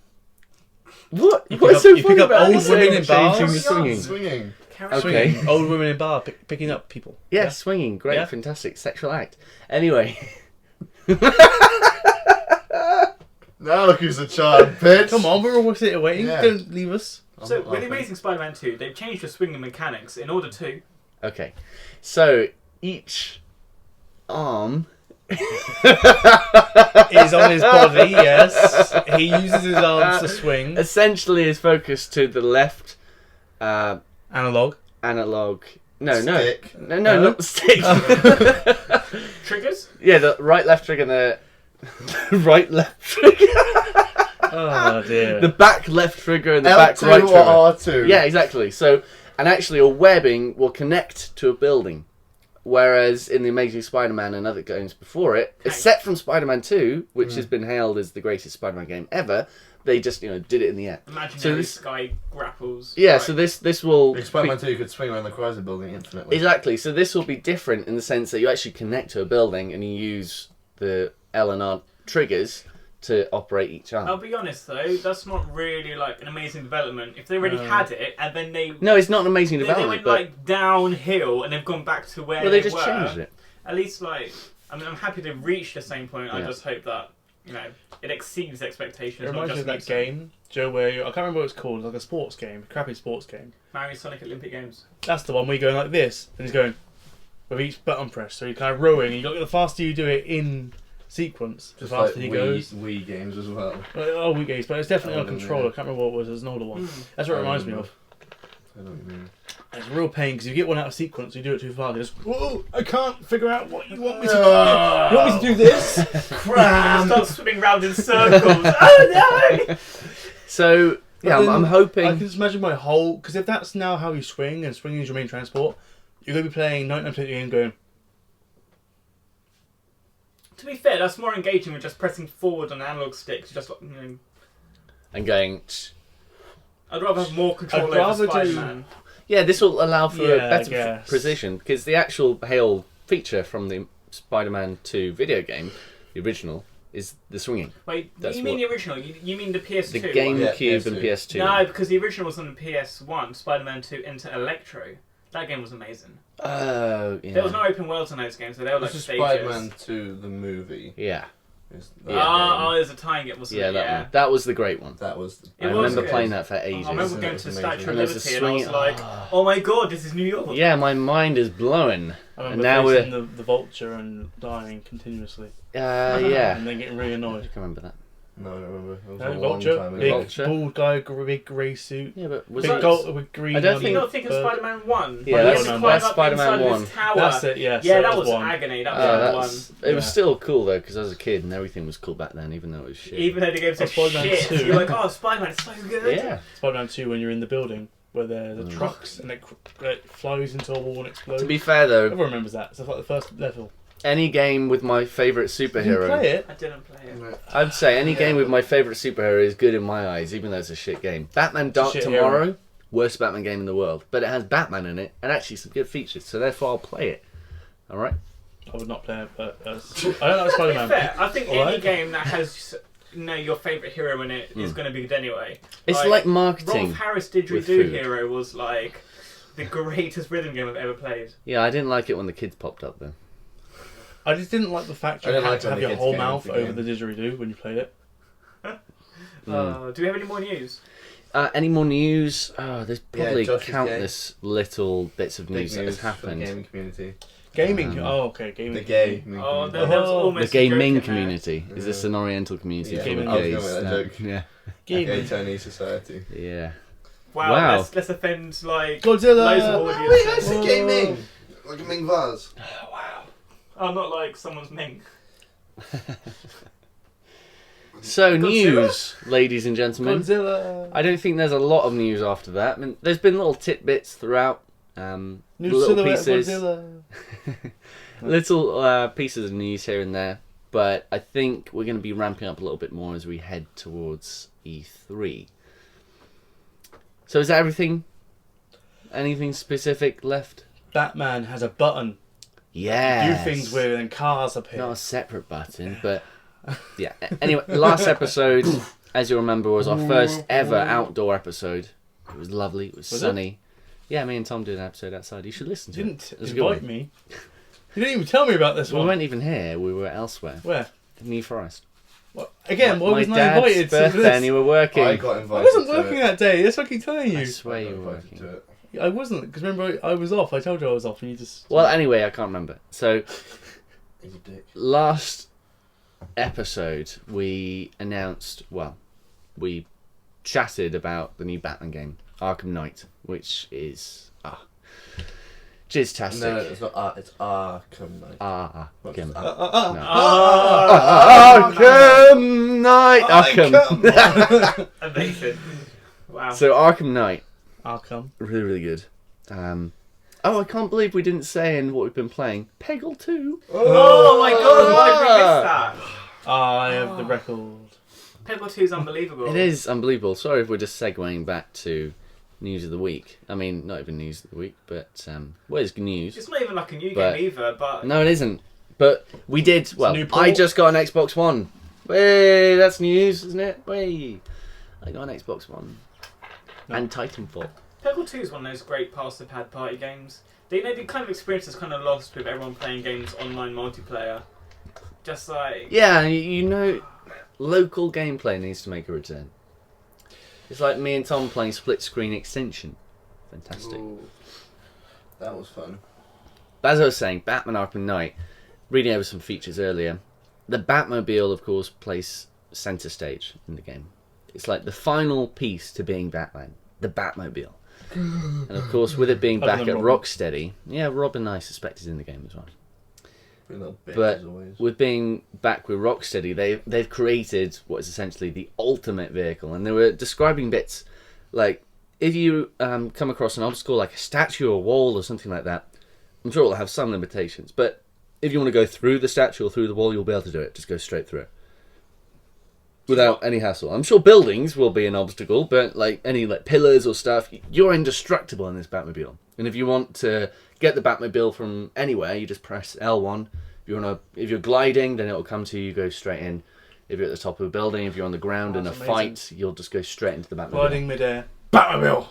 B: What?
C: You
B: What's
C: pick
B: so
C: up- you
B: funny
C: pick up
B: about
C: old
B: this
C: women
B: saying
C: in bars?
B: changing the swinging?
D: Swinging.
B: Okay.
C: Swinging. Old women in bar picking up people.
B: Yeah, swinging. Great,
C: Yeah.
B: fantastic. Sexual act. Anyway.
D: Now look who's the child, bitch.
C: Come on, we're all sitting waiting.
D: Yeah.
C: Don't leave us.
D: I'm
E: So,
D: not
E: with The
D: laughing.
E: Amazing Spider-Man 2, they've changed the swinging mechanics in order to...
B: Okay. So, each arm.
C: Is on his body, yes. He uses his arms to swing.
B: Essentially is focused to the left
C: Analog.
B: analog. No,
D: Stick.
B: no,
C: No?
B: not the stick.
E: Triggers?
B: Yeah, the right, left trigger and the right, left trigger.
C: Oh dear.
B: The back left trigger and the back
D: L2
B: right
D: or
B: trigger.
D: R2?
B: Yeah, exactly. So And actually, a webbing will connect to a building. Whereas in The Amazing Spider-Man and other games before it, except from Spider-Man 2, which has been hailed as the greatest Spider-Man game ever, they just, did it in the air.
E: Imaginary sky grapples.
B: Yeah,
E: right.
B: so this will...
D: Spider-Man 2 could swing around the Chrysler building infinitely.
B: Exactly, so this will be different in the sense that you actually connect to a building and you use the L and R triggers to operate each arm.
E: I'll be honest though, that's not really like an amazing development. If they already had it and then they...
B: No, it's not an amazing
E: they
B: development,
E: went
B: but...
E: like downhill and they've gone back to where
B: Well,
E: they
B: just
E: were.
B: changed it.
E: At least I'm happy they've reached the same point. I
B: Yeah.
E: just hope that, it exceeds expectations.
C: It
E: not
C: reminds me
E: just
C: of that
E: meets
C: game, Joe, where I can't remember what it's called, like a sports game, a crappy sports game.
E: Mario Sonic Olympic Games.
C: That's the one where you're going like this, and he's going with each button press. So you're kind of rowing, and the faster you do it in sequence, the
D: Just like
C: faster he goes.
D: Wii games as well.
C: Wii games, but it's definitely on a controller.
D: Yeah.
C: I can't remember what it was. It was an older one. That's what it reminds me of.
D: I know what you mean.
C: It's a real pain because you get one out of sequence, you do it too far. You just, whoa! I can't figure out what you want me to do. You want me to do this? Cram!
E: Start swimming round in circles. Oh no!
B: So, yeah,
C: But
B: I'm
C: then
B: hoping...
C: I can just imagine my whole... Because if that's now how you swing, and swinging is your main transport, you're going to be playing 99% of the game going...
E: To be fair, that's more engaging than just pressing forward on analog sticks. Just
B: And going...
E: I'd rather have more control
C: I'd
E: over
C: rather do-
E: Spider-Man.
B: Yeah, this will allow for a
C: Yeah, I
B: better
C: guess.
B: precision, because the actual hail feature from the Spider-Man 2 video game, the original, is the swinging.
E: Wait,
B: That's
E: you mean
B: what-
E: the original? You mean the PS2
B: The
E: one?
B: GameCube
D: Yeah,
B: and
D: PS2.
B: PS2.
E: No, because the original was on the PS1, Spider-Man 2 Enter Electro. That game was amazing.
B: Oh, yeah.
E: There was no open worlds in those games, so they were like
D: This is
E: stages.
D: Spider-Man 2, the movie.
B: Yeah.
D: Is
E: Oh, there's a tying it, wasn't
B: Yeah,
E: it?
B: that one. That was the great one.
D: That was...
E: It
B: I
E: was
B: remember
E: good.
B: playing that for ages.
E: I remember going
D: It
E: to the
D: was
E: Statue
D: amazing.
E: of
B: And there's a
E: Liberty and I was
B: swinging-
E: like, oh my god, this is New York.
B: Yeah, my mind is blowing.
C: I
B: And
C: remember
B: now
C: facing
B: we're...
C: the vulture and dying continuously.
B: yeah.
C: And then getting really
B: I
C: annoyed.
B: can remember that.
D: No, I don't remember. It was
C: No,
D: a long
C: vulture,
D: time
C: big
D: ago.
B: Vulture.
C: bald guy, big grey suit.
B: Yeah, but was
C: Big
B: it...
C: gold with green.
B: I don't
E: Did
B: think-
E: you not think of Spider-Man 1?
B: Yeah,
E: When he
C: that's-
E: had to
C: that's
E: climb up
B: Spider-Man
E: inside of
B: 1.
E: his tower.
C: That's it, yes.
E: Yeah, that was
C: one.
E: agony. That
B: Yeah,
E: was one.
B: it was
C: Yeah.
B: still cool though, because I was a kid and everything was cool back then, even though it was shit.
E: Even though the game's
C: Oh,
E: so
C: Spider-Man
E: shit,
C: 2.
E: you're like, oh, Spider-Man, it's so good.
B: Yeah.
C: Spider-Man 2 when you're in the building where there's the trucks and it flies into a wall and explodes.
B: To be fair though,
C: Everyone remembers that. It's like the first level.
B: any game with my favourite
C: Did you
B: superhero...
C: play it?
E: I didn't play it.
B: I'd say any game with my favourite superhero is good in my eyes, even though it's a shit game. Batman Dark
C: shit
B: Tomorrow,
C: hero.
B: worst Batman game in the world, but it has Batman in it and actually some good features, so therefore I'll play it. All right.
C: I would not play it, but I don't like
E: To be
C: Spider-Man.
E: fair, I think any
C: Alright.
E: game that has your favourite hero in it is going to be good anyway.
B: It's like marketing.
E: Rolf Harris Didgeridoo
B: with food.
E: Hero was like the greatest rhythm game I've ever played.
B: Yeah, I didn't like it when the kids popped up though.
C: I just didn't like the fact
D: I
C: you
D: didn't
C: had
D: like
C: to
D: when
C: have
D: the
C: your
D: kids
C: whole
D: came
C: mouth
D: into the
C: over the didgeridoo when you played it.
B: Hmm.
E: Do we have any more news?
B: Any more news? Oh, there's probably
D: Josh is
B: countless little bits of
D: Big
B: news that has
D: news for the
B: happened.
D: gaming community.
C: Gaming. okay, gaming.
D: The gay.
E: Oh,
D: community.
E: there was
C: Oh.
E: almost
B: The
E: a joke in
B: gaming
E: there.
B: community. Is this an Oriental community
D: Yeah,
B: full of
C: I was
B: gays?
D: going with that joke.
B: Yeah.
C: Gaming.
D: Gay Chinese society.
B: Yeah.
E: Wow,
B: Wow.
E: Let's offend like
C: Godzilla!
E: loads of
D: Oh,
E: audiences.
D: wait, I said gaming! Like a Ming vase.
E: Oh, not like someone's Ming.
B: So,
E: Godzilla?
B: news, ladies and gentlemen.
C: Godzilla!
B: I don't think there's a lot of news after that. I mean, there's been little tidbits throughout.
C: New
B: Little
C: silhouette
B: pieces.
C: Godzilla.
B: Little pieces of news here and there. But I think we're going to be ramping up a little bit more as we head towards E3. So is that everything? Anything specific left?
C: Batman has a button.
B: Yeah.
C: Do things with and cars appear.
B: Not a separate button, but yeah. Anyway, last episode, as you remember, was our first ever outdoor episode. It was lovely. It was sunny. Yeah, me and Tom did an episode outside. You should listen to
C: You
B: it.
C: didn't
B: It was a good
C: invite
B: one.
C: me. You didn't even tell me about this
B: We
C: one.
B: weren't even here. We were elsewhere.
C: Where?
B: New Forest.
C: What? Again, why
B: My
C: wasn't I
B: dad's
C: invited to
B: birthday
C: this?
B: and you were working.
D: I got
C: I
D: invited
C: wasn't
D: to
C: working
D: it.
C: that day. That's what I keep telling
B: I
C: you.
B: swear
D: I
B: you
D: got
B: were
D: invited
B: working.
D: to it.
C: I wasn't, because remember I was off. I told you I was off, and you just.
B: Well, anyway, I can't remember. So,
D: You dick.
B: last episode, we chatted about the new Batman game, Arkham Knight, which is jizz-tastic.
D: No, it's not it's Arkham Knight.
B: Arkham.
C: Ah.
B: Arkham Knight. Arkham.
E: Amazing. Wow.
B: So Arkham Knight,
C: Arkham.
B: really, really good. Oh, I can't believe we didn't say in what we've been playing. Peggle 2.
E: Oh my god, why did we miss that?
C: I have the record.
E: Peggle 2 is unbelievable.
B: It is unbelievable. Sorry if we're just segueing back to news of the week. I mean, not even news of the week, but what is news?
E: It's not even like a new
B: But-
E: game either, but
B: No, it isn't. But we did. Well,
C: new port.
B: I just got an Xbox One. Hey, that's news, isn't it? Hey, I got an Xbox One.
C: No.
B: And Titanfall.
E: Peggle 2 is one of those great past-the-pad party games. The kind of experience is kind of lost with everyone playing games online multiplayer. Just like...
B: Yeah, you know, local gameplay needs to make a return. It's like me and Tom playing Split Screen Extension. Fantastic.
D: Ooh. That was fun.
B: But as I was saying, Batman Arkham Knight, reading over some features earlier, the Batmobile, of course, plays centre stage in the game. It's like the final piece to being Batman, the Batmobile. And of course, with it being
C: Other
B: back
C: than
B: at
C: Robin.
B: Rocksteady, yeah, Robin I suspect is in the game as well.
D: A little bit,
B: But
D: as always.
B: with being back with Rocksteady, they've created what is essentially the ultimate vehicle, and they were describing bits like if you come across an obstacle like a statue or a wall or something like that. I'm sure it'll have some limitations, but if you want to go through the statue or through the wall, you'll be able to do it. Just go straight through it without any hassle. I'm sure buildings will be an obstacle, but like any like pillars or stuff, you're indestructible in this Batmobile. And if you want to get the Batmobile from anywhere, you just press L1. If you're gliding, then it'll come to you. Go straight in. If you're at the top of a building, if you're on the ground in a
C: That's amazing.
B: fight, you'll just go straight into the Batmobile.
C: Gliding midair. Batmobile!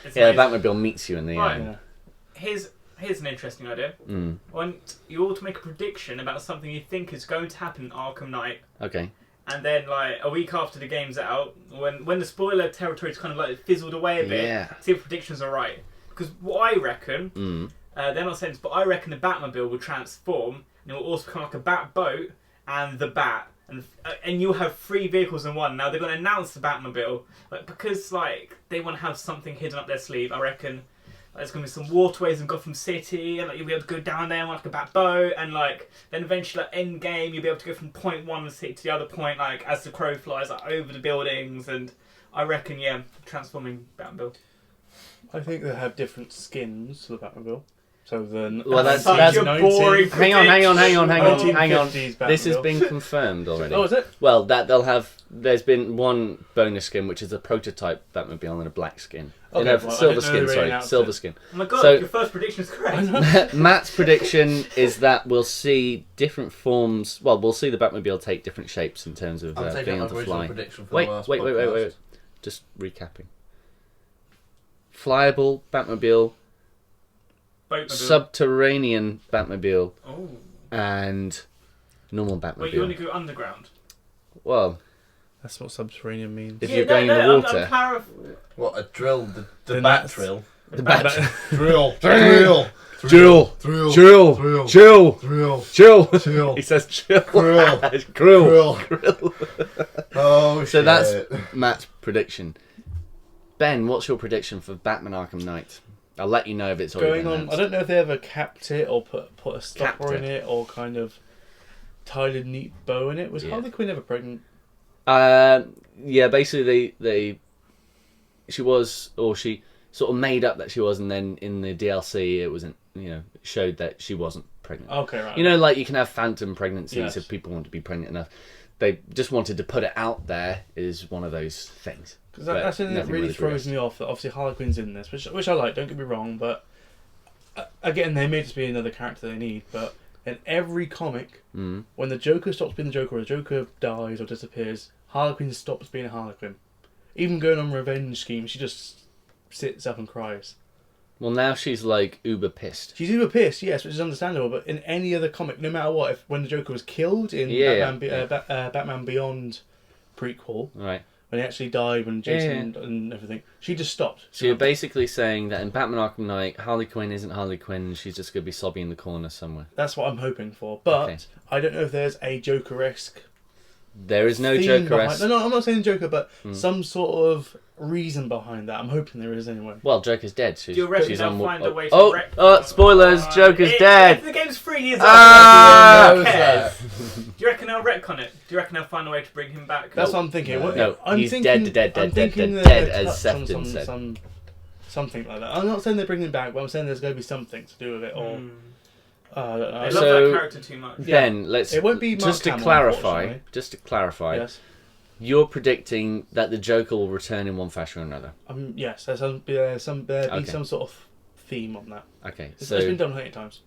E: It's
B: Yeah, the
E: amazing.
B: Batmobile meets you in the
E: Right.
B: air.
C: Yeah.
E: Here's an interesting idea.
B: Mm.
E: I want you all to make a prediction about something you think is going to happen in Arkham Knight.
B: Okay.
E: And then, like, a week after the game's out, when the spoiler territory's kind of, like, fizzled away a bit,
B: Yeah.
E: see if predictions are right. Because what I reckon,
B: Mm.
E: they're not saying this, but I reckon the Batmobile will transform, and it will also become like a Bat boat and the Bat. And you'll have 3 vehicles in one. Now, they're going to announce the Batmobile, but because, like, they want to have something hidden up their sleeve, I reckon there's going to be some waterways in Gotham City, and like, you'll be able to go down there on like a bat boat, and like then eventually, like, end game, you'll be able to go from point one of the city to the other point, like as the crow flies, like over the buildings. And I reckon, yeah, transforming Batmobile.
C: I think they have different skins for the Batmobile. So then,
B: Well, that's-
E: Such a boring
B: Hang on.
C: 1950s
B: This has
C: Batmobile.
B: been confirmed already.
C: Oh, is it?
B: Well, that they'll have. There's been one bonus skin, which is a prototype Batmobile in a black skin.
C: Okay,
B: a
C: well, I
B: silver
C: didn't know
B: skin,
C: they
B: sorry,
C: announced
B: silver
C: it.
B: skin.
E: Oh my god,
B: So-
E: your first prediction is correct.
B: Matt's prediction is that we'll see different forms. Well, we'll see the Batmobile take different shapes in terms of
D: I'm taking
B: being
D: my
B: able to
D: original
B: fly.
D: prediction for
B: Wait,
D: the last
B: wait.
D: podcast.
B: Just recapping. Flyable Batmobile,
E: Boatmobile.
B: subterranean Batmobile,
E: Oh.
B: and normal Batmobile.
E: Wait, you only go underground?
B: Well,
C: That's what subterranean means.
B: if you're going in the water,
D: What, a drill? The
C: Then
D: bat
C: that's-
D: drill?
B: the bat.
D: Drill.
B: Drill.
D: Drill.
B: Chill,
D: Drill.
B: chill,
D: Drill.
B: chill,
D: Drill.
B: chill.
D: Drill.
B: He says chill.
D: Grill.
B: It's grill.
D: Grill. Oh, shit.
B: So that's Matt's prediction. Ben, what's your prediction for Batman Arkham Knight? I'll let you know if it's already
C: Going
B: been
C: on.
B: announced.
C: I don't know if they ever capped it or put a stopper
B: Capped
C: in it or kind of tied a neat bow in it. Was
B: Yeah.
C: Harley Quinn ever pregnant?
B: Yeah, basically she sort of made up that she was, and then in the DLC it wasn't, it showed that she wasn't pregnant.
C: Okay, right.
B: Like you can have phantom pregnancies
C: Yes.
B: if people want to be pregnant enough. They just wanted to put it out there is one of those things.
C: Because
B: But
C: that's something that
B: nothing
C: really
B: really
C: throws
B: progressed.
C: me off. That obviously Harley Quinn's in this, which I like. Don't get me wrong, but again, they may just be another character they need. But in every comic,
B: Mm.
C: when the Joker stops being the Joker, or the Joker dies or disappears, Harley Quinn stops being a Harley Quinn. Even going on revenge schemes, she just sits up and cries.
B: Well, now she's like uber pissed.
C: She's uber pissed, yes, which is understandable. But in any other comic, no matter what, when the Joker was killed in Batman Beyond prequel,
B: Right.
C: when he actually died, when Jason and everything, she just stopped.
B: So you're basically saying that in Batman Arkham Knight, Harley Quinn isn't Harley Quinn, she's just going to be sobbing in the corner somewhere.
C: That's what I'm hoping for. But
B: Okay.
C: I don't know if there's a Joker-esque
B: There is no
C: theme
B: Joker-esque.
C: behind. No, I'm not saying Joker, but some sort of reason behind that. I'm hoping there is anyway.
B: Well, Joker's dead.
E: Do you reckon
B: she's
E: they'll
B: on.
E: find a way to wreck...
B: Spoilers! Joker's
E: If
B: dead.
E: the game's 3 years
B: Ah!
E: old, who cares? Do you reckon they'll retcon it? Do you reckon they'll find a way to bring him back?
C: That's what I'm thinking.
D: No.
C: What-
B: No,
C: I'm
B: he's
C: thinking,
B: dead,
C: I'm thinking
B: dead,
C: they're
B: dead,
C: gonna
B: as
C: touch on
B: Sefton said.
C: some something like that. I'm not saying they're bringing him back, but I'm saying there's going to be something to do with it. Or I don't know.
E: They
B: So-
E: love that character too much.
B: Ben, let's
C: It won't be Mark
B: just to
C: Hamill,
B: clarify.
C: unfortunately. Yes.
B: You're predicting that the Joker will return in one fashion or another.
C: Yes. There'll be
B: Okay.
C: some sort of theme on that.
B: Okay,
C: It's
B: so
C: been done 100 times.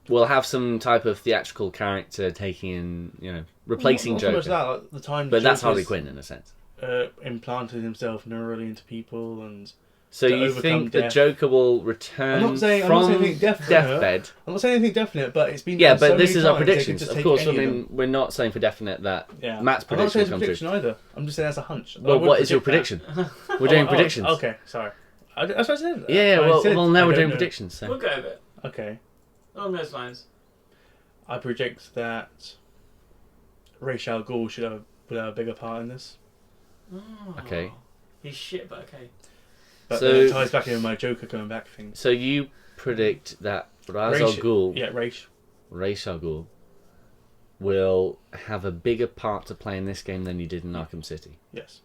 B: we'll have some type of theatrical character taking in, replacing
C: Not so
B: Joker.
C: much that, like the time.
B: But that's
C: Joker's,
B: Harley Quinn in a sense.
C: Implanted himself neurally into people and.
B: So
C: to
B: you
C: overcome
B: think the
C: death.
B: Joker will return
C: I'm not saying
B: from
C: anything definite.
B: deathbed?
C: I'm not saying anything definite, but it's been.
B: Yeah,
C: done so
B: but this
C: many
B: is our
C: times, they could
B: predictions.
C: just
B: Of
C: take
B: course, I
C: any of
B: mean,
C: them.
B: we're not saying for definite that
C: Yeah.
B: Matt's
C: I'm not
B: prediction
C: saying
B: will
C: it's a
B: come true.
C: prediction either. I'm just saying that's a hunch.
B: Well, what is your prediction? We're doing
C: Oh,
B: predictions.
C: Okay, sorry. That's what I said.
B: Yeah,
C: I
B: well,
C: said,
B: now
C: I
B: we're
C: don't
B: doing
C: know.
B: predictions. So.
E: We'll go with it.
C: Okay,
E: Along those lines.
C: I predict that Ra's al Ghul would have a bigger part in this.
E: Oh.
B: Okay.
E: He's shit, but okay.
C: But
B: So-
C: then it ties back in with my Joker coming back thing.
B: So you predict that Ra's al Ghul,
C: Yeah, Ra's.
B: Ra's al Ghul, will have a bigger part to play in this game than you did in Arkham City.
C: Yes.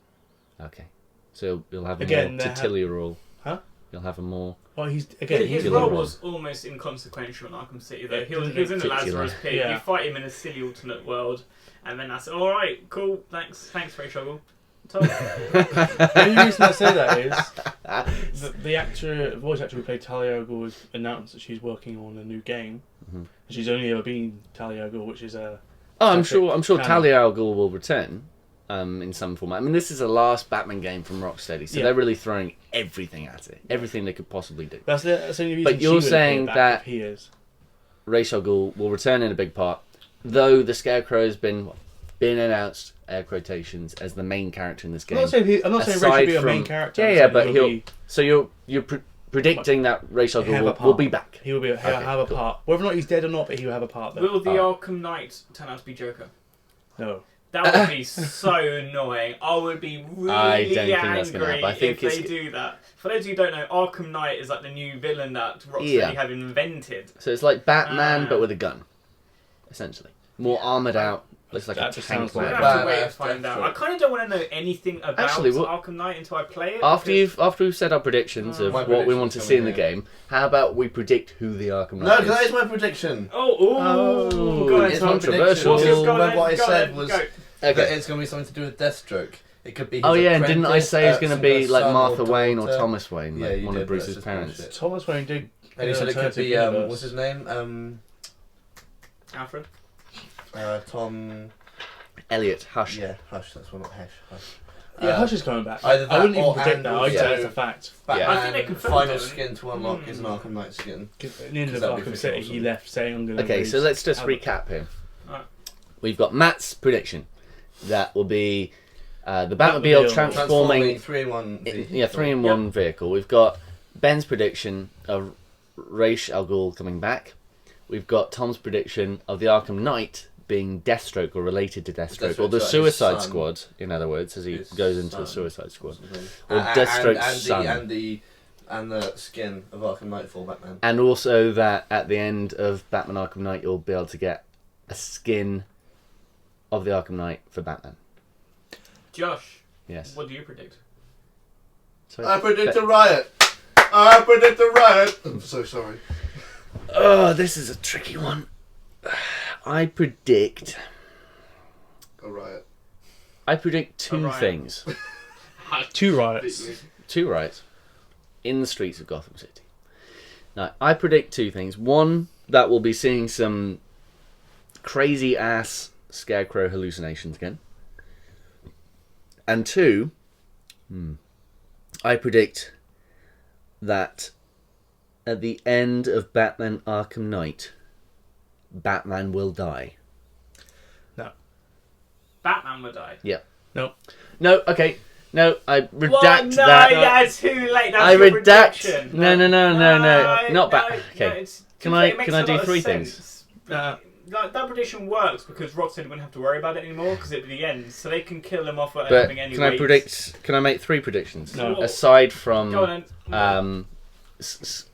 B: Okay. So you'll have a
C: Again,
B: more
C: they have-
B: titular role.
C: Huh?
B: You'll have a more...
C: Well,
E: His
B: he's
E: role
B: Killer
E: was almost inconsequential in Arkham City, though.
C: Yeah,
E: He was in the
B: titular.
E: Lazarus Pit.
C: Yeah.
E: You fight him in a silly alternate world, and then that's all right. Cool. Thanks, Ray Shuggle.
C: The only reason I say that is the voice actor who played Talia al Ghul has announced that she's working on a new game.
B: Mhm.
C: She's only ever been Talia al Ghul, which is a.
B: Oh, I'm
C: Classic
B: sure
C: canon.
B: Talia al Ghul will return in some format. I mean, this is the last Batman game from Rocksteady, so
C: Yeah.
B: they're really throwing everything at it. Everything they could possibly do.
C: That's the only reason.
B: But
C: she
B: you're
C: would appear
B: saying
C: back
B: that-
C: if he is.
B: Ra's al Ghul will return in a big part, though the Scarecrow has been announced, air quotations, as the main character in this
C: I'm
B: game.
C: not saying I'm not saying Ray
B: Aside
C: should be a
B: from-
C: main character.
B: Yeah,
C: I'm
B: yeah,
C: saying
B: but
C: he'll be,
B: So you're predicting that Ra's al
C: He'll have
B: Ghul
C: a
B: will
C: part.
B: be back.
C: he'll have a
B: cool.
C: part. Whether or not he's dead or not, but he'll have a part there.
E: Will the
B: Oh.
E: Arkham Knight turn out to be Joker?
C: No.
E: That would be so annoying. I would be really
B: I don't think
E: angry
B: that's gonna happen. I think
E: if they
B: it's-
E: do that. For those who don't know, Arkham Knight is like the new villain that Rocksteady
B: Yeah.
E: have invented.
B: So it's like Batman,
E: Ah.
B: but with a gun, essentially. More armoured out. Looks like
C: That
B: a
C: just
B: tank
C: sounds
E: We're
C: like
B: man.
E: gonna have to wait to
D: Badass
E: find out.
D: Deathstroke.
E: I kind of don't want to know anything about
B: Actually, what-
E: Arkham Knight until I play it.
B: After
E: because-
B: we've said our predictions of
D: My
B: what we
D: prediction's
B: want to see in the
D: coming
B: game, how about we predict who the Arkham
D: No,
B: Knight
D: because that
B: is?
D: is my prediction.
E: Oh, go on,
D: It's
E: Tom.
D: my
B: controversial.
D: prediction.
E: What's yours? Go on
D: Remember
E: then,
D: what I
E: go
D: said
E: then,
D: was
E: go.
D: that
B: Okay.
D: it's going to be something to do with Deathstroke. It could be his
B: Oh yeah, and didn't I
D: apprentice,
B: say he's going to
D: some
B: be
D: guy's
B: like
D: son
B: Martha Wayne or
D: daughter.
B: Thomas Wayne,
D: Yeah,
B: like
D: you
B: one
D: did,
B: of
D: but that's
B: Bruce's
D: just
B: parents?
D: bullshit.
C: Thomas Wayne did.
D: And he said it could be
C: Universe.
D: what's his name?
E: Alfred.
D: Tom.
B: Elliot, Hush.
D: Yeah, Hush. That's one, not Hesh. Hush.
C: Yeah, Hush is coming back.
D: either
C: I
D: that
C: wouldn't even
D: or-
C: predict
D: and
C: that. I'd say
D: also-
C: it's a fact.
D: Batman,
E: I think they confirmed
D: final
E: it.
D: skin to unlock is an Arkham Knight skin.
C: At the end of
D: That'd be
C: Arkham
D: freaking
C: City,
D: awesome.
C: he left saying, "I'm going to."
B: Okay, so let's just recap here.
E: Alright.
B: We've got Matt's prediction. That will be the
C: Batmobile
B: Batmobile transforming...
D: 3-in-1.
B: Yeah, 3-in-1 vehicle. We've got Ben's prediction of Ra's al Ghul coming back. We've got Tom's prediction of the Arkham Knight being Deathstroke or related to Deathstroke, or the
D: Deathstroke's his
B: Suicide
D: son.
B: Squad, in other words, as he
D: His
B: goes into
D: son.
B: the Suicide Squad.
D: Or
B: Or Deathstroke's son.
D: and the skin of Arkham Knight for Batman.
B: And also that at the end of Batman Arkham Knight, you'll be able to get a skin of the Arkham Knight for Batman.
E: Josh,
B: Yes.
E: what do you predict?
B: So
D: I predict a riot. I predict a riot. I'm so sorry.
B: Oh, this is a tricky one. I predict
D: A riot.
B: two
E: riot.
B: things.
C: two riots.
B: Two riots in the streets of Gotham City. Now, I predict two things. One, that we'll be seeing some crazy ass Scarecrow hallucinations again. And two, I predict that at the end of Batman Arkham Knight, Batman will die.
E: Batman would die.
B: Yeah.
C: No.
B: No, okay. No, I redact
E: What? No,
B: that.
E: that's too late. That's
B: I
E: your
B: redact.
E: prediction.
B: No. Not Bat. Okay.
E: it's
B: Can
E: too
B: I-
E: late. It makes
B: can I
E: a
B: do
E: lot of
B: three
E: sense.
B: things?
E: Like, that prediction works because Rocksteady wouldn't have to worry about it anymore because it'd be the end, so they can kill him off without
B: But
E: having any
B: can I
E: weight.
B: predict? Can I make three predictions?
C: No.
B: Aside
E: Go
B: from
E: on then.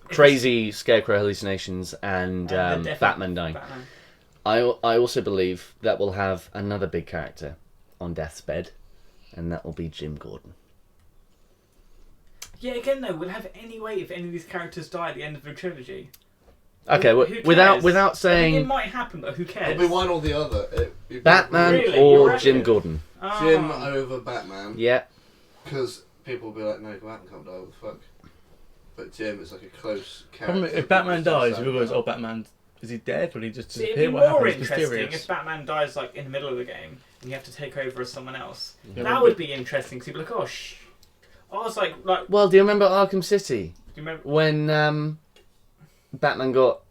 B: crazy Scarecrow hallucinations and
E: the death of
B: Batman dying.
E: Batman.
B: I also believe that we'll have another big character on death's bed, and that will be Jim Gordon.
E: Yeah, again though, will it have any weight if any of these characters die at the end of the trilogy?
B: Okay,
E: Who
B: without
E: cares?
B: without
E: I think
B: saying
E: it might happen, but who cares?
D: It'll be one or the other.
B: Batman
E: Really? You
B: or
E: reckon?
B: Jim Gordon.
E: Oh.
D: Jim over Batman.
B: Yeah.
D: Because people will be like, no, Batman can't die, what the fuck? But Jim is like a close
C: Problem
D: character.
C: is, if Batman
D: It's just
C: dies,
D: so
C: people goes,
D: bad.
C: "Oh, Batman, is he dead? Will he just
E: See, it'd
C: disappear?
E: be
C: What
E: more
C: happens?
E: interesting
C: Mysterious."
E: if Batman dies like in the middle of the game and you have to take over as someone else.
C: Yeah.
E: That would be interesting. Cause you'd be like, oh, I was like,
B: Well, do you remember Arkham City
E: do you remember?
B: when Batman got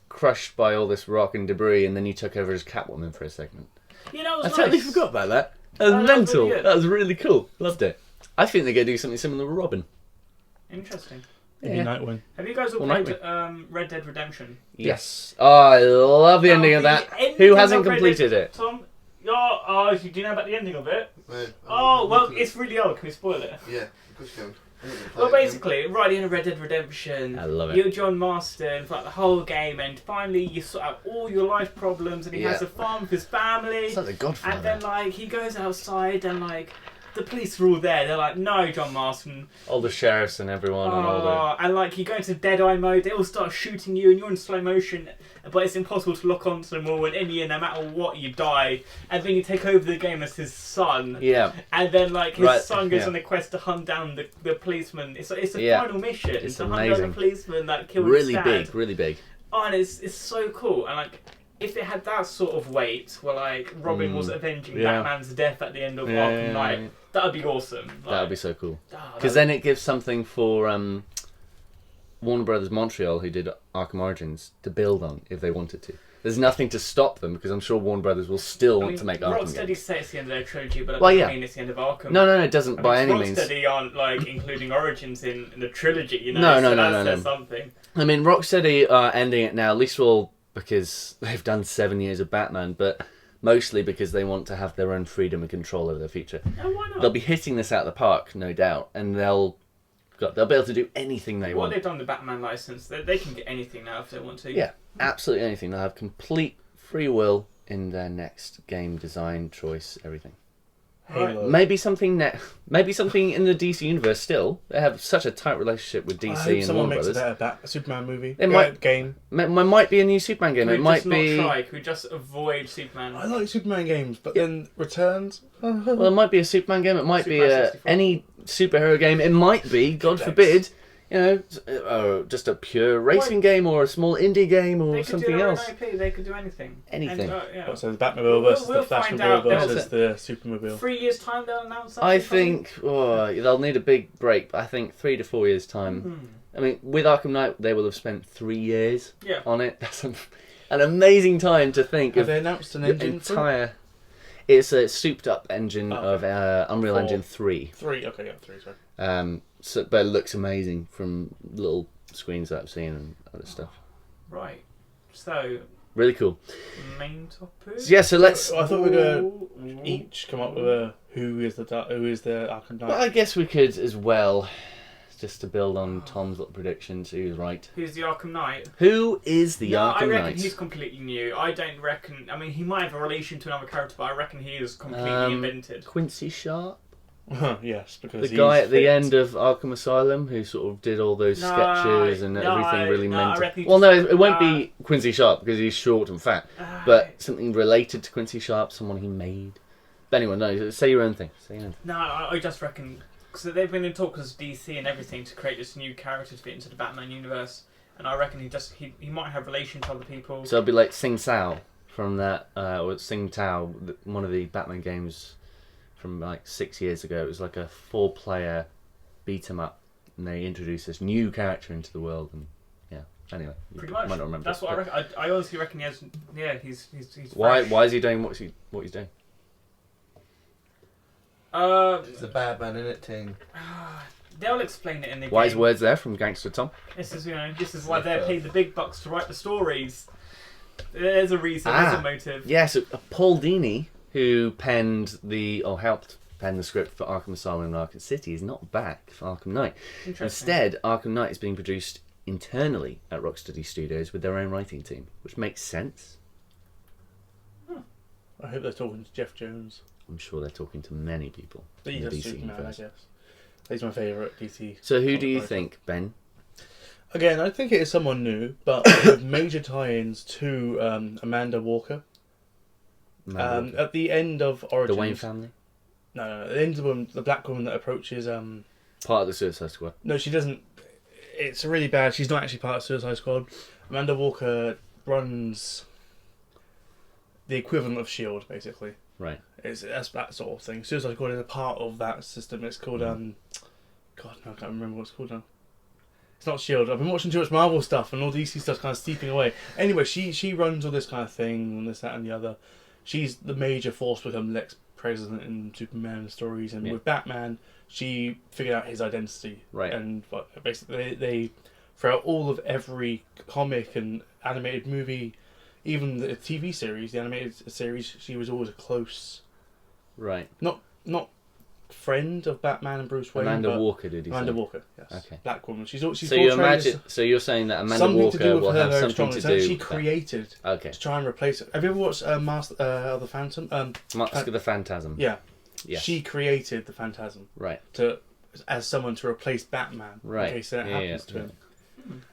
B: crushed by all this rock and debris, and then you took over as Catwoman for a segment?
E: Yeah, that was
B: I
E: nice.
B: totally forgot about that. That was
E: That was
B: mental.
E: really good.
B: That was really cool. Loved it. I think they're going to do something similar with Robin.
E: Interesting.
C: Maybe
B: Yeah.
C: Nightwing.
E: Have you guys all
B: Well,
E: played Red Dead Redemption?
B: Yes. Oh, I love the
E: Now,
B: ending of
E: the
B: that.
E: ending
B: Who hasn't
E: of Red
B: completed
E: Dead-
B: it?
E: Tom, do you know about the ending of it?
D: No,
E: Oh, well,
D: I'm
E: it's really old. Can we spoil it?
D: Yeah, of course you can.
E: Well, basically, right at the end of Red Dead Redemption,
B: I love it.
E: you're John Marston for like the whole game, and finally you sort out all your life problems, and he has
B: Yeah.
E: a farm with his family.
B: It's like The Godfather.
E: And then, like, he goes outside, and like, the police are all there. They're like, "No, John Marston."
B: all the sheriffs and everyone and all the...
E: And like, you go into Deadeye mode. They all start shooting you, and you're in slow motion. But it's impossible to lock onto them all. And in the end, no matter what, you die. And then you take over the game as his son.
B: Yeah.
E: And then, like, his
B: Right,
E: son goes
B: yeah.
E: on a quest to hunt down the policeman. It's a
B: Yeah.
E: final mission.
B: It's
E: to hunt down
B: amazing.
E: the policeman that killed
B: Really
E: his dad.
B: big, really big.
E: Oh, and it's so cool. And like, if it had that sort of weight, where like Robin was avenging
C: Yeah.
E: Batman's death at the end of
B: Yeah,
E: Arkham
B: yeah,
E: Knight,
B: yeah.
E: that would be awesome. Like,
B: That would be so cool.
E: oh,
B: Because then it gives something for Warner Brothers Montreal, who did Arkham Origins, to build on if they wanted to. There's nothing to stop them, because I'm sure Warner Brothers will still want to make Arkham
E: Rocksteady
B: games.
E: say it's the end of their trilogy, but that
B: Well,
E: doesn't
B: yeah.
E: mean it's the end of Arkham.
B: No, it doesn't
E: I
B: by
E: mean,
B: any means.
E: Rocksteady aren't like including Origins in the trilogy, you know.
B: No,
E: so
B: no,
E: that
B: no.
E: says something.
B: I mean, Rocksteady are ending it now, at least all because they've done 7 years of Batman, but mostly because they want to have their own freedom and control over their future.
E: Oh, why not?
B: They'll be hitting this out of the park, no doubt, and they'll be able to do anything they
E: what
B: want.
E: they've done with the Batman license, they can get anything now if they want to.
B: Yeah, absolutely anything. They'll have complete free will in their next game design, choice, everything.
C: Halo.
B: Maybe something maybe something in the DC universe still. They have such a tight relationship with
C: I
B: DC
C: hope
B: and
C: someone
B: Warner
C: makes
B: Brothers.
C: a Superman movie.
B: It might-
C: game.
B: It might be a new Superman game.
E: Can
B: It
E: we
B: might
E: just
B: be...
E: not try? Can we just avoid Superman?
C: I like Superman games, but then Returns.
B: Well, it might be a Superman game. It might be
E: Superman 64.
B: any superhero game. It might be, God
C: Complex.
B: forbid, just a pure racing game or a small indie game or
E: They could
B: something
E: do their
B: else.
E: own IP. They could do anything.
B: Anything.
E: And, yeah.
C: So the Batmobile versus
E: We'll
C: the
E: find out.
C: Flashmobile versus the Supermobile.
E: 3 years time they'll announce something.
B: I think they'll need a big break. But I think 3 to 4 years time. I mean, with Arkham Knight, they will have spent 3 years
E: Yeah.
B: on it. That's an amazing time to think
C: Have
B: of
C: they announced an
B: the
C: engine for it?
B: entire. It's a souped-up engine
C: Oh,
B: of Unreal
C: 4.
B: Engine 3.
C: 3, okay, yeah, 3, sorry.
B: But it looks amazing from little screens that I've seen and other stuff.
E: Right. So,
B: Really cool.
E: main topic.
B: So, yeah, so let's.
C: I thought we were going to each come up with a who is the Arkham Knight.
B: Well, I guess we could as well, just to build on Tom's little predictions. He was right.
E: Who's the Arkham Knight?
B: Who is the
E: No, I
B: Arkham
E: reckon
B: Knight?
E: he's completely new. I don't reckon. I mean, he might have a relation to another character, but I reckon he is completely invented.
B: Quincy Sharp,
C: Yes, because
B: the
C: he's
B: guy at the
C: fit.
B: end of Arkham Asylum who sort of did all those sketches and
E: no,
B: everything really
E: no, I
B: mental.
E: reckon he
B: Well, no,
E: just-
B: it won't be Quincy Sharp because he's short and fat, but something related to Quincy Sharp, someone he made. But anyway, no, say your own thing. Say your own thing.
E: No, I just reckon because they've been in talks with DC and everything to create this new character to fit into the Batman universe, and I reckon he might have relation to other people.
B: So it'll be like Sing Sao from that, or Sing Tao, one of the Batman games from like 6 years ago. It was like a 4-player beat 'em up, and they introduced this new character into the world. And yeah, anyway, you
E: Pretty much.
B: might not remember.
E: That's what I reckon. I honestly reckon he has. Yeah, he's.
B: Why?
E: fresh.
B: Why is he doing what he's doing?
D: It's the bad man in it team.
E: They'll explain it in the
B: Wise
E: game.
B: words there from Gangster Tom.
E: This is why they're paid the big bucks to write the stories. There's a reason. There's a motive.
B: Yeah, so Paul Dini, who helped pen the script for Arkham Asylum and Arkham City, is not back for Arkham Knight.
E: Interesting.
B: Instead, Arkham Knight is being produced internally at Rocksteady Studios with their own writing team, which makes sense.
C: I hope they're talking to Jeff Jones.
B: I'm sure they're talking to many people in
C: He's
B: the
C: a
B: DC
C: Superman,
B: universe.
C: I guess. He's my favourite DC.
B: So who do you
C: writer.
B: think, Ben?
C: Again, I think it is someone new, but with major tie-ins to Amanda Walker. At the end of Origins,
B: The Wayne family?
C: No, at the end of the black woman that approaches.
B: Part of the Suicide Squad.
C: No, she doesn't. It's really bad. She's not actually part of Suicide Squad. Amanda Walker runs the equivalent of S.H.I.E.L.D., basically.
B: Right.
C: That's that sort of thing. Suicide Squad is a part of that system. It's called God, no, I can't remember what it's called now. It's not S.H.I.E.L.D. I've been watching too much Marvel stuff, and all DC stuff's kind of steeping away. Anyway, she runs all this kind of thing, and this, that, and the other. She's the major force with him, Lex President in Superman stories, and with Batman, she figured out his identity.
B: Right.
C: And basically, they throughout all of every comic and animated movie, even the TV series, the animated series, she was always a close,
B: Right.
C: not friend of Batman and Bruce Wayne.
B: Amanda
C: but
B: Walker, did he say?
C: Amanda Walker, yes.
B: Okay.
C: Black woman. She's
B: So
C: portrayed
B: you
C: as
B: imagine? So you're saying that Amanda
C: something
B: Walker
C: to do with
B: will
C: her
B: have
C: very
B: something
C: strong.
B: to
C: It's
B: do.
C: she
B: with that.
C: created
B: Okay.
C: to try and replace it. Have you ever watched Mask of the Phantom?
B: Mask of the Phantasm.
C: Yeah.
B: Yes.
C: She created the Phantasm
B: Right.
C: as someone to replace Batman
B: Right.
C: in case that happens to him.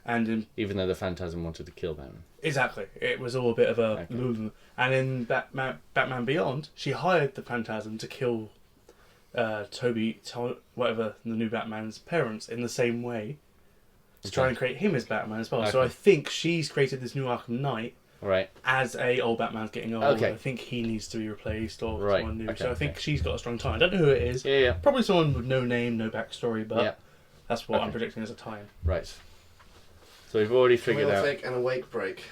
C: And
B: even though the Phantasm wanted to kill Batman.
C: exactly, it was all a bit of a
B: Okay.
C: movement. And in Batman Beyond, she hired the Phantasm to kill whatever the new Batman's parents in the same way to try and create him as Batman as well. So
B: Okay.
C: I think she's created this new Arkham Knight
B: Right.
C: as old Batman's getting old.
B: Okay.
C: I think he needs to be replaced or
B: Right.
C: someone new.
B: Okay,
C: So I think
B: okay.
C: she's got a strong tie. I don't know who it is.
B: Yeah.
C: Probably someone with no name, no backstory, but
B: Yeah.
C: that's what I'm
B: Okay.
C: predicting as a tie.
B: Right. So we've already
D: Can we
B: figured
D: all
B: out.
D: take an awake break?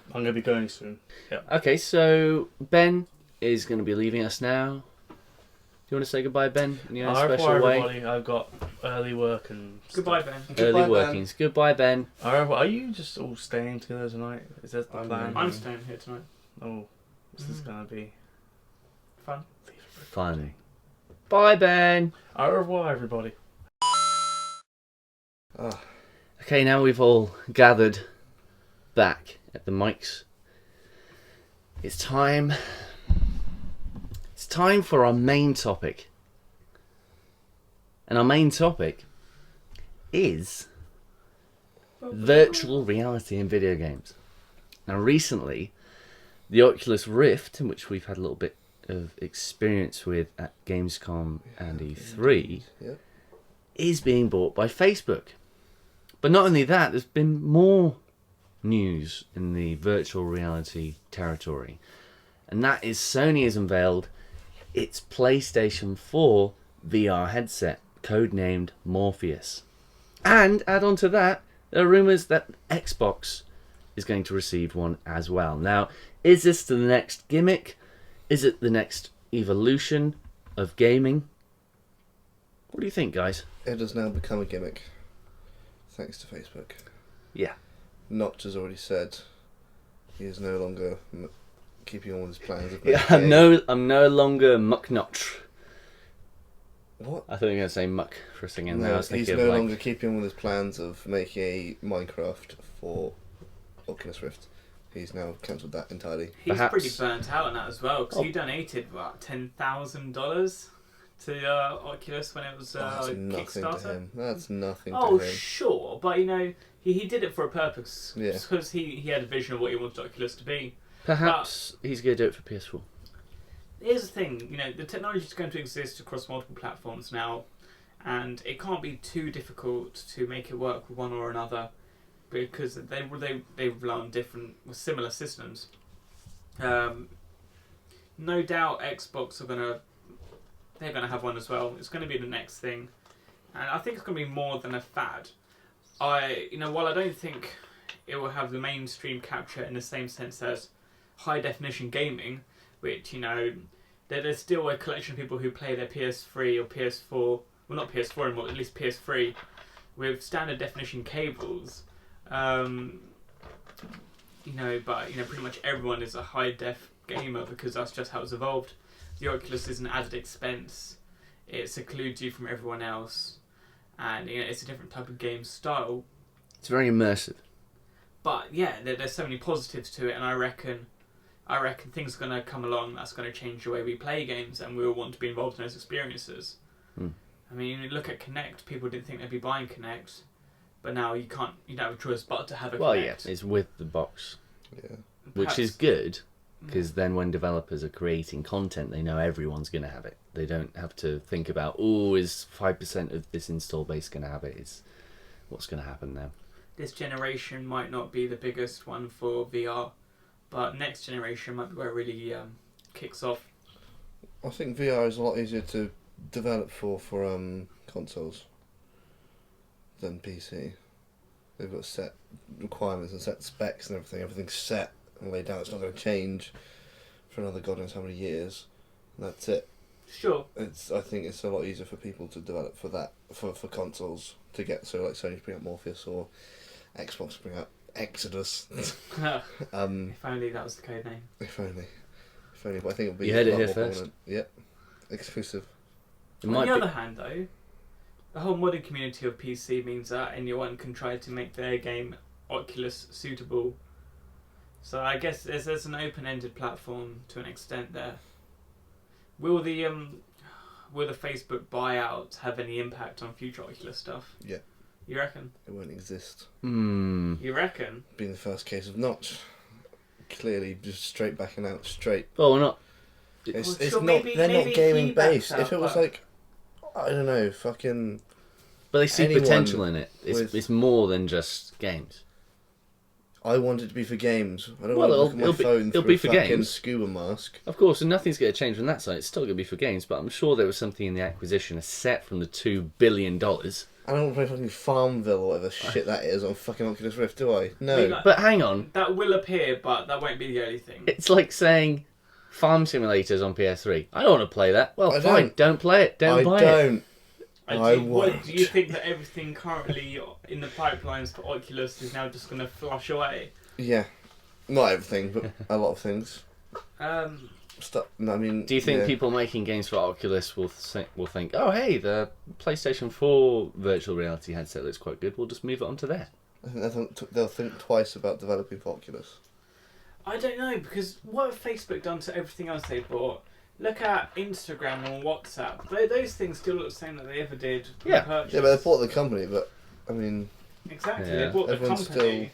C: I'm going to be going soon. Yeah.
B: Okay, so Ben is going to be leaving us now. Do you want to say goodbye, Ben, in your own
C: Au revoir,
B: special way?
C: everybody. I've got early work and
E: Goodbye, Ben.
B: Early
D: Goodbye, Ben.
B: workings. Goodbye, Ben.
C: Au revoir. Are you just all staying together tonight? Is that the
D: I'm
C: plan?
E: I'm staying here tonight.
C: Oh, what's this going to be?
E: Fun.
B: Funny. Bye, Ben.
C: Au revoir, everybody.
D: Ah,
B: Okay, now we've all gathered back at the mics. It's time. It's time for our main topic. And our main topic is virtual reality in video games. Now, recently, the Oculus Rift, in which we've had a little bit of experience with at Gamescom and E3,
D: yeah.
B: is being bought by Facebook. But not only that, there's been more news in the virtual reality territory. And that is Sony has unveiled its PlayStation 4 VR headset, codenamed Morpheus. And add on to that, there are rumours that Xbox is going to receive one as well. Now, is this the next gimmick? Is it the next evolution of gaming? What do you think, guys?
D: It has now become a gimmick, thanks to Facebook.
B: Yeah.
D: Notch has already said he is no longer keeping on with his plans. Of
B: Yeah,
D: making
B: I'm no longer Mucknotch.
D: What?
B: I thought you were going to say muck for a second there. I
D: No,
B: was
D: he's
B: thinking
D: no
B: of
D: longer keeping on with his plans of making a Minecraft for Oculus Rift. He's now cancelled that entirely.
E: He's
B: Perhaps-
E: pretty burnt out on that as well because
B: Oh.
E: he donated what $10,000 to Oculus when it was
D: That's nothing to
E: Kickstarter.
D: him. That's nothing
E: Oh,
D: to him.
E: sure, but you know he did it for a purpose.
D: Yeah.
E: Because he had a vision of what he wanted Oculus to be.
B: Perhaps he's going to do it for PS4.
E: Here's the thing, you know, the technology is going to exist across multiple platforms now, and it can't be too difficult to make it work with one or another, because they rely on different, similar systems. No doubt Xbox they're gonna have one as well. It's going to be the next thing, and I think it's going to be more than a fad. While I don't think it will have the mainstream capture in the same sense as high definition gaming, which, you know, there's still a collection of people who play their PS3 or PS4, well, not PS4 anymore, at least PS3, with standard definition cables. But pretty much everyone is a high def gamer because that's just how it's evolved. The Oculus is an added expense. It secludes you from everyone else, and it's a different type of game style.
B: It's very immersive.
E: But yeah, there's so many positives to it, and I reckon things are going to come along that's going to change the way we play games, and we will want to be involved in those experiences. I mean, you look at Kinect. People didn't think they'd be buying Kinect, but now you can't. You don't have a choice but to have a
B: Well,
E: Kinect.
B: yeah, it's with the box,
D: Yeah.
B: which is good, because then when developers are creating content, they know everyone's going to have it. They don't have to think about, oh, is 5% of this install base going to have it? It's what's going to happen now.
E: This generation might not be the biggest one for VR, but next generation might be where it really kicks off.
D: I think VR is a lot easier to develop for consoles than PC. They've got set requirements and set specs and everything. Everything's set and laid out. It's not going to change for another god knows how many years. And that's it.
E: Sure.
D: I think it's a lot easier for people to develop for that for consoles to get, so like Sony to bring out Morpheus or Xbox to bring out Exodus.
E: If only that was the code name.
D: If only, but I think it'll be
B: You heard
D: a
B: it
D: lot
B: here
D: more
B: first.
D: prominent. Yep, exclusive.
B: It
E: On
B: might
E: the
B: be.
E: other hand, though, the whole modding community of PC means that anyone can try to make their game Oculus suitable. So I guess there's an open-ended platform to an extent there. Will the Facebook buyout have any impact on future Oculus stuff?
D: Yeah.
E: You reckon?
D: It won't exist.
E: You reckon?
D: Being the first case of Notch, clearly just straight backing out straight.
B: Well, we're not.
D: It's
E: Well,
D: it's
E: sure,
D: not.
E: maybe
D: They're not
E: he
D: gaming
E: backs
D: based.
E: out,
D: If it was
E: but-
D: like, I don't know, fucking.
B: But they see
D: Anyone
B: potential in it.
D: with-
B: It's more than just games.
D: I want it to be for games. I don't
B: Well,
D: want to look at my
B: it'll be-
D: phone
B: it'll
D: through
B: be
D: a
B: for
D: fucking
B: games.
D: scuba mask.
B: Of course, and nothing's going to change from that side. It's still going to be for games, but I'm sure there was something in the acquisition, a set from the $2 billion.
D: I don't want to play fucking Farmville or whatever shit that is on fucking Oculus Rift, do I? No.
E: I mean, like-
B: But hang on,
E: That will appear, but that won't be the only thing.
B: it's like saying Farm Simulators on PS3. I don't want to play that. Well,
D: I
B: fine, don't play it. Don't
D: I
B: buy it.
D: don't. I
E: Do
D: won't.
E: you think that everything currently in the pipelines for Oculus is now just going to flush away?
D: Yeah. Not everything, but a lot of things. No, I mean.
B: Do you think
D: yeah.
B: people making games for Oculus will think, oh hey, the PlayStation 4 virtual reality headset looks quite good, we'll just move it onto there?
D: I think they'll think twice about developing for Oculus.
E: I don't know, because what have Facebook done to everything else they bought? Look at Instagram or WhatsApp. Those things still look the same that they ever did. when
B: Yeah.
E: purchased.
D: Yeah, but they bought the company, but I mean,
E: Exactly,
B: Yeah.
E: they bought the
D: Everyone's
E: company.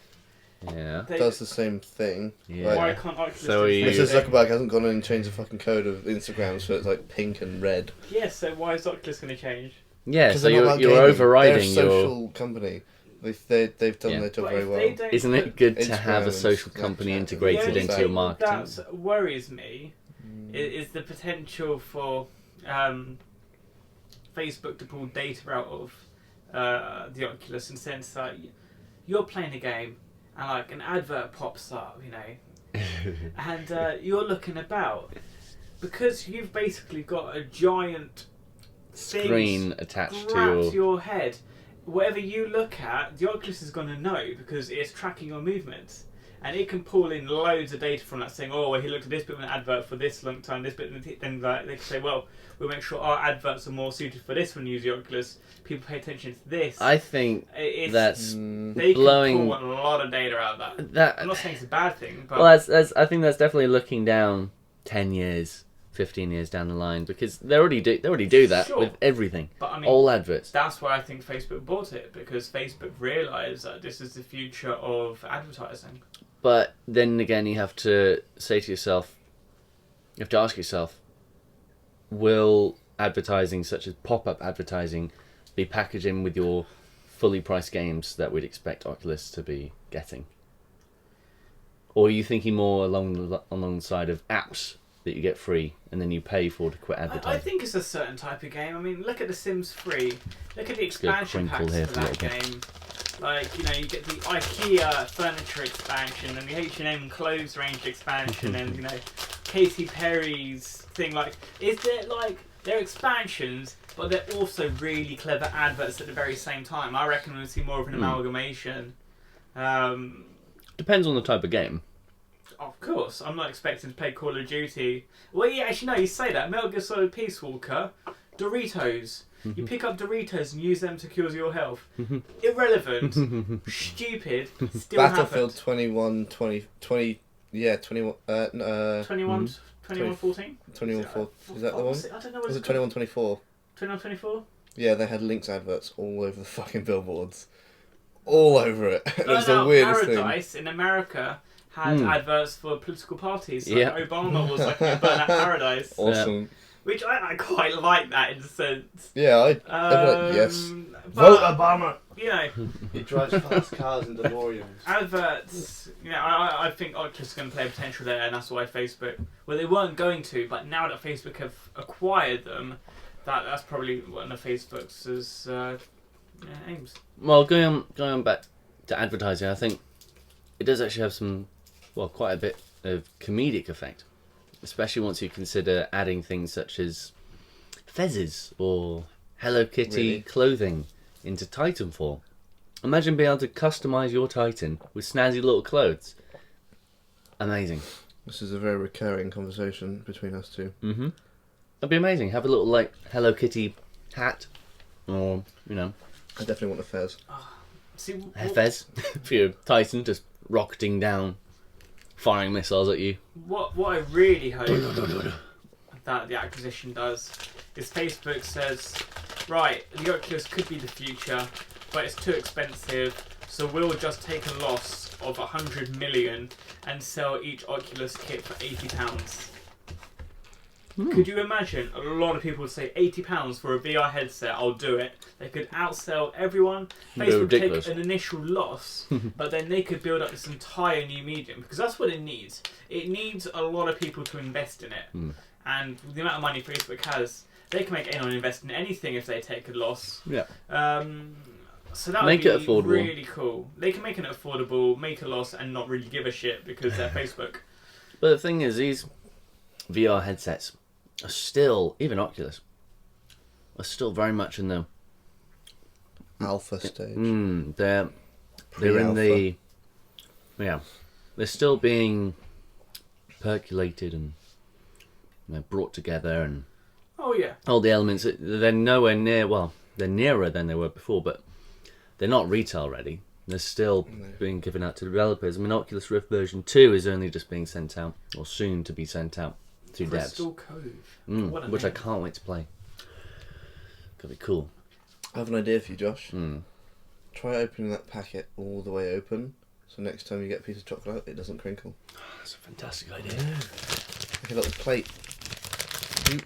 B: Yeah.
E: They-
D: does the same thing.
B: Yeah.
D: Like,
E: Why can't Oculus
B: So
E: do
B: he-
E: the
D: Mr.
E: same thing?
D: Zuckerberg hasn't gone in and changed the fucking code of Instagram so it's like pink and red.
E: Yeah, so why is Oculus going to change?
B: Yeah,
D: Because
B: so
D: they're not about
B: you're
D: gaming.
B: overriding
D: They're a
B: your...
D: social company. They've done
B: Yeah.
D: their job
E: But
D: very
E: if
D: well.
E: they don't
B: Isn't it
E: put-
B: good to
D: Instagram
B: have a
D: and
B: social company
D: Snapchat and
B: integrated
E: The only
B: into
E: thing
B: your marketing?
E: that worries me is the potential for Facebook to pull data out of the Oculus in the sense that you're playing a game and like an advert pops up, you know, and you're looking about because you've basically got a giant thing
B: Screen attached to
E: strapped
B: your...
E: to your head. Whatever you look at, the Oculus is going to know because it's tracking your movements. And it can pull in loads of data from that saying, oh, well, he looked at this bit of an advert for this long time, this bit, and then like, they can say, well, we'll make sure our adverts are more suited for this when you use the Oculus. People pay attention to this.
B: I think
E: It's,
B: that's
E: they
B: blowing...
E: can pull a lot of data out of that.
B: that...
E: I'm not saying it's a bad thing, but
B: Well, that's I think that's definitely looking down 10 years, 15 years down the line, because they already do that
E: Sure.
B: with everything.
E: but I mean,
B: All adverts.
E: that's why I think Facebook bought it, because Facebook realised that this is the future of advertising.
B: But then again, you have to say to yourself, you have to ask yourself, will advertising such as pop-up advertising be packaged in with your fully priced games that we'd expect Oculus to be getting? Or are you thinking more along the side of apps that you get free and then you pay for to quit advertising?
E: I think it's a certain type of game. I mean, look at The Sims 3. Look at the expansion
B: crinkle
E: packs
B: here
E: for
B: for
E: that
B: a little
E: game. Like, you know, you get the IKEA furniture expansion and the H&M clothes range expansion and, you know, Katy Perry's thing. Like, is there, like, they're expansions, but they're also really clever adverts at the very same time. I reckon we'll see more of an amalgamation.
B: Depends on the type of game.
E: Of course, I'm not expecting to play Call of Duty. Well, yeah, actually, no, you say that. Metal Gear Solid Peace Walker, Doritos. You pick up Doritos and use them to cure your health. Irrelevant. Stupid. Still
D: Battlefield
E: happened.
D: 21, yeah, 21,
E: 2114?
D: 21, 4, is that the one?
E: I don't know what
D: Was
E: it's
D: it
E: called.
D: 21, 24?
E: 2124?
D: Yeah, they had Link's adverts all over the fucking billboards. All over it. It was the
E: No,
D: weirdest thing.
E: Paradise in America had adverts for political parties. Like
B: Yep.
E: Obama was like in Burnout Paradise.
D: Awesome.
E: Which I quite like that in a sense.
D: Yeah, I'd be like, yes.
E: But,
C: Obama.
E: You know,
D: He drives fast cars and DeLoreans.
E: adverts, you know, I think Oculus is going to play a potential there, and that's why Facebook, well, they weren't going to, but now that Facebook have acquired them, that's probably one of Facebook's aims.
B: Well, going on back to advertising, I think it does actually have quite a bit of comedic effect, especially once you consider adding things such as fezzes or Hello Kitty clothing into Titanfall. Imagine being able to customise your Titan with snazzy little clothes. Amazing.
D: This is a very recurring conversation between us two.
B: Mm-hmm. That'd be amazing. Have a little like Hello Kitty hat, or
D: I definitely want a fez.
E: See,
B: a fez for your Titan just rocketing down, firing missiles at you.
E: what I really hope that the acquisition does is Facebook says, right, the Oculus could be the future, but it's too expensive, so we'll just take a loss of 100 million and sell each Oculus kit for £80. Could you imagine? A lot of people would say £80 for a VR headset, I'll do it. They could outsell everyone. Facebook would take an initial loss, but then they could build up this entire new medium, because that's what it needs. It needs a lot of people to invest in it. And the amount of money Facebook has, they can make anyone invest in anything if they take a loss.
B: Yeah.
E: So that
B: Make
E: would
B: it
E: be
B: affordable.
E: really cool. They can make it affordable, make a loss, and not really give a shit because they're Facebook.
B: But the thing is, these VR headsets are still, even Oculus, are still very much in the
D: Alpha stage.
B: they're in the they're still being percolated and brought together, and
E: Oh yeah.
B: all the elements. They're nowhere near. Well, they're nearer than they were before, but they're not retail ready. They're still being given out to developers. I mean, Oculus Rift version 2 is only just being sent out, or soon to be sent out to
E: Crystal
B: devs.
E: Cove. What a
B: Which I
E: name.
B: can't wait to play. Could be cool.
D: I have an idea for you, Josh. Try opening that packet all the way open, so next time you get a piece of chocolate, it doesn't crinkle.
B: That's a fantastic idea.
D: Like a little plate.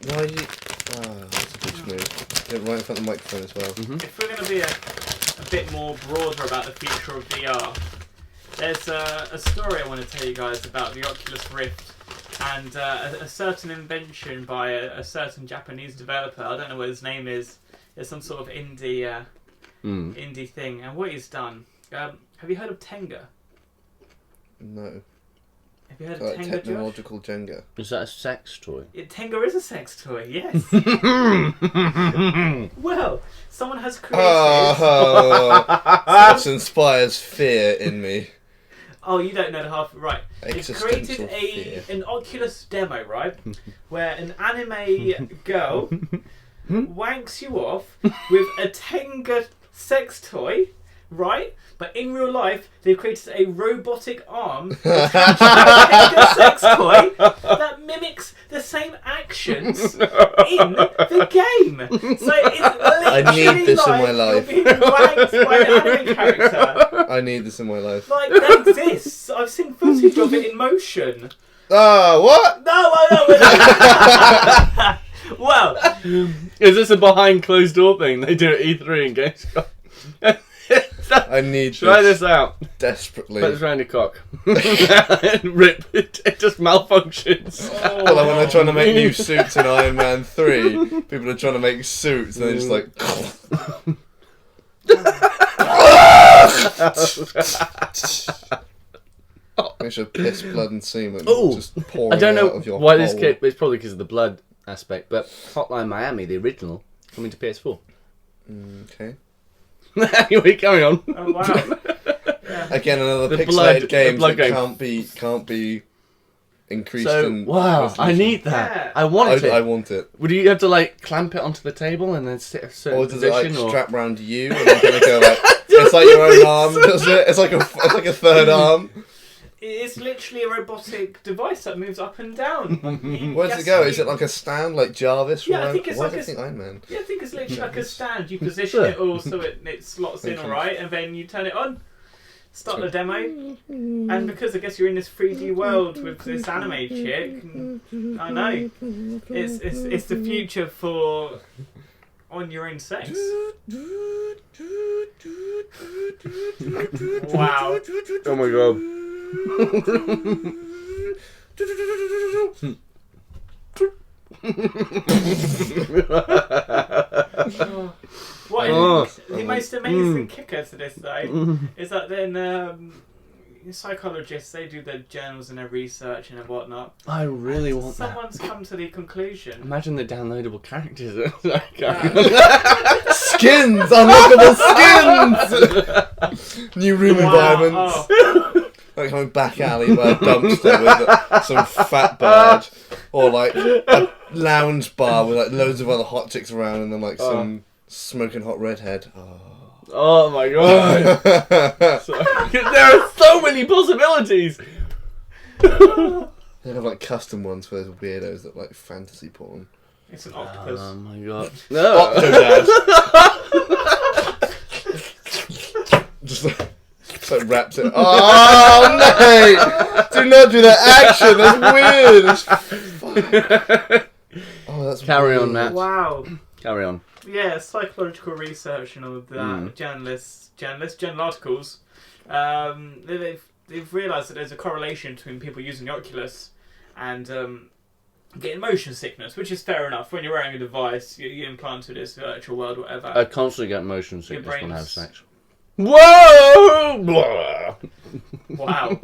D: Why do you... that's a good move. Do it right in front of the microphone as well.
E: If we're going to be a bit more broader about the future of VR, there's a story I want to tell you guys about the Oculus Rift and a certain invention by a certain Japanese developer. I don't know what his name is. It's some sort of indie thing. And what he's done... have you heard of Tenga?
D: No.
E: Have you heard
D: Like
E: of Tenga, Josh?
D: technological Jenga.
B: Is that a sex toy?
E: Tenga is a sex toy, yes. Well, someone has created...
D: Oh, that inspires fear in me.
E: Oh, you don't know the half... Right. They've
D: Existential
E: created
D: fear.
E: an Oculus demo, right? Where an anime girl wanks you off with a Tenga sex toy, right? But in real life, they've created a robotic arm attached to a Tenga sex toy that mimics the same actions in the game. So it's literally
D: I need this in
E: like
D: my life.
E: you're being wanked by an anime character.
D: I need this in my life.
E: Like, that exists. I've seen footage of it in motion.
D: What?
E: No, I know. Well,
B: Is this a behind closed door thing they do at E3 in Gamescom?
D: I need
B: Try this out.
D: desperately.
B: Put this around your cock. Rip. It just malfunctions.
D: Well, like when they're trying to make new suits in Iron Man 3, people are trying to make suits and they're just like... Makes your piss, blood and semen just pouring
B: I don't know
D: out of your
B: why this
D: hole.
B: kid. It's probably because of the blood aspect, but Hotline Miami, the original, coming to PS4.
D: Okay.
B: Anyway, carry on.
E: oh wow.
D: Again, another
B: The
D: pixelated
B: blood-
D: game
B: the blood
D: that
B: game.
D: can't be increased
B: So
D: in
B: wow, I
D: resolution.
B: need that.
E: Yeah.
B: I want it.
D: I want it.
B: Would you have to like clamp it onto the table and then sit a certain
D: Or does it like
B: position?
D: strap round you and then kind of go like it's like your own arm? Does it? It's like a third arm.
E: It's literally a robotic device that moves up and down.
D: Where does it go? Is it like a stand, like Jarvis?
E: Yeah, I think it's
D: Why
E: like
D: do
E: a...
D: you think Iron Man?
E: Yeah, I think it's literally like a stand. You position it all so it slots in
D: Okay.
E: alright, and then you turn it on. Start the demo, and because I guess you're in this 3D world with this anime chick, I know it's the future for on your own sex. Wow!
B: Oh my god.
E: What is the most amazing kicker to this though is that then psychologists, they do their journals and their research and whatnot.
B: I really want that.
E: Someone's come to the conclusion.
B: Imagine the downloadable characters.
D: Skins! Unlockable skins! New room environments.
E: Oh.
D: Like coming back alley by a dumpster with some fat bird. Or like a lounge bar with like loads of other hot chicks around and then like some smoking hot redhead.
B: Oh my god. There are so many possibilities.
D: They have like custom ones for those weirdos that like fantasy porn.
E: It's an octopus.
B: Oh my god. No.
D: Octodad. Just like wraps it. Oh mate! Do not do that action. That's weird. Oh, that's
B: Carry
D: weird.
B: on, Matt.
E: Wow.
B: Carry on.
E: Yeah, psychological research and all of that. Journal articles. They've realised that there's a correlation between people using the Oculus and getting motion sickness, which is fair enough. When you're wearing a device, you implant to this virtual world, whatever.
B: I constantly get motion sickness
E: brain's-
B: when I have sex. Whoa! Blah.
E: Wow.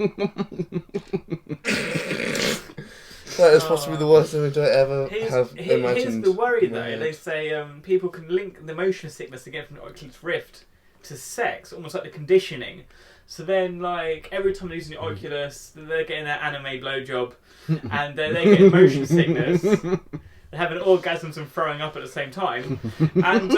D: That is possibly the worst image I ever have imagined.
E: Here's the worry though.
D: Right.
E: They say people can link the motion sickness they get from the Oculus Rift to sex, almost like the conditioning. So then, like, every time they're using the Oculus, they're getting their anime blowjob, and they're getting motion sickness. They're having orgasms and throwing up at the same time. And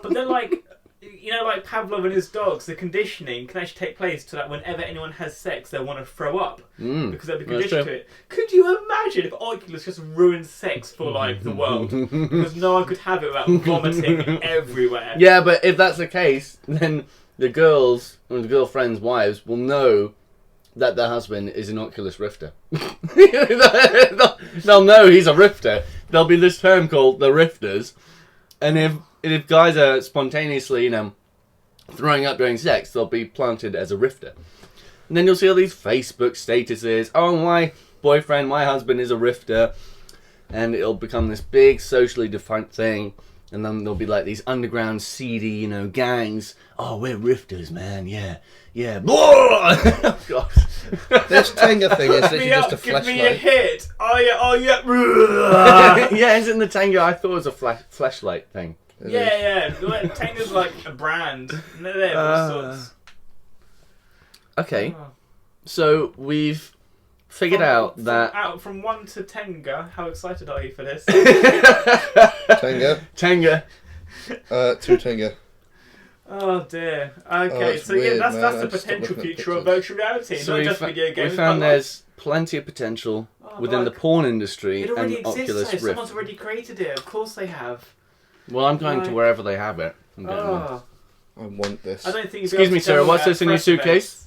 E: but then, like, you know, like Pavlov and his dogs, the conditioning can actually take place to that whenever anyone has sex, they'll want to throw up because they'll be conditioned to it. Could you imagine if Oculus just ruined sex for like the world because no one could have it without vomiting everywhere?
B: Yeah, but if that's the case, then the girls and the girlfriends' wives will know that their husband is an Oculus Rifter. They'll know he's a Rifter. There'll be this term called the Rifters, and if guys are spontaneously, you know, throwing up during sex, they'll be planted as a Rifter. And then you'll see all these Facebook statuses. Oh, my boyfriend, my husband is a Rifter. And it'll become this big socially defined thing. And then there'll be like these underground seedy, you know, gangs. Oh, we're Rifters, man. Yeah. Yeah. Oh, God.
D: This Tenga thing is literally just a
E: Give me a
D: flashlight.
E: hit. Oh yeah.
B: Yeah, isn't the Tenga? I thought it was a flashlight thing.
E: Yeah. Tenga's like a brand. No, they're all sorts.
B: Okay.
E: Oh.
B: So we've figured out that...
E: From 1 to Tenga, how excited are you for this?
D: Tenga. 2 Tenga.
E: Oh dear. Okay,
D: it's
E: so
D: weird,
E: that's
D: man.
E: the
D: I just
E: potential
D: stopped looking at
E: future of
D: pictures.
E: virtual reality,
B: So
E: not
B: we
E: just video games.
B: we found
E: but
B: there's plenty of potential
E: but
B: within the
E: like,
B: porn industry
E: it
B: and
E: already exists.
B: Oculus
E: So
B: Rift.
E: someone's already created it. Of course they have.
B: Well, I'm going to
E: Like-
B: wherever they have it. I'm getting one.
E: Oh,
D: I want this.
E: I don't think.
B: Excuse me, sir. What's this in your suitcase?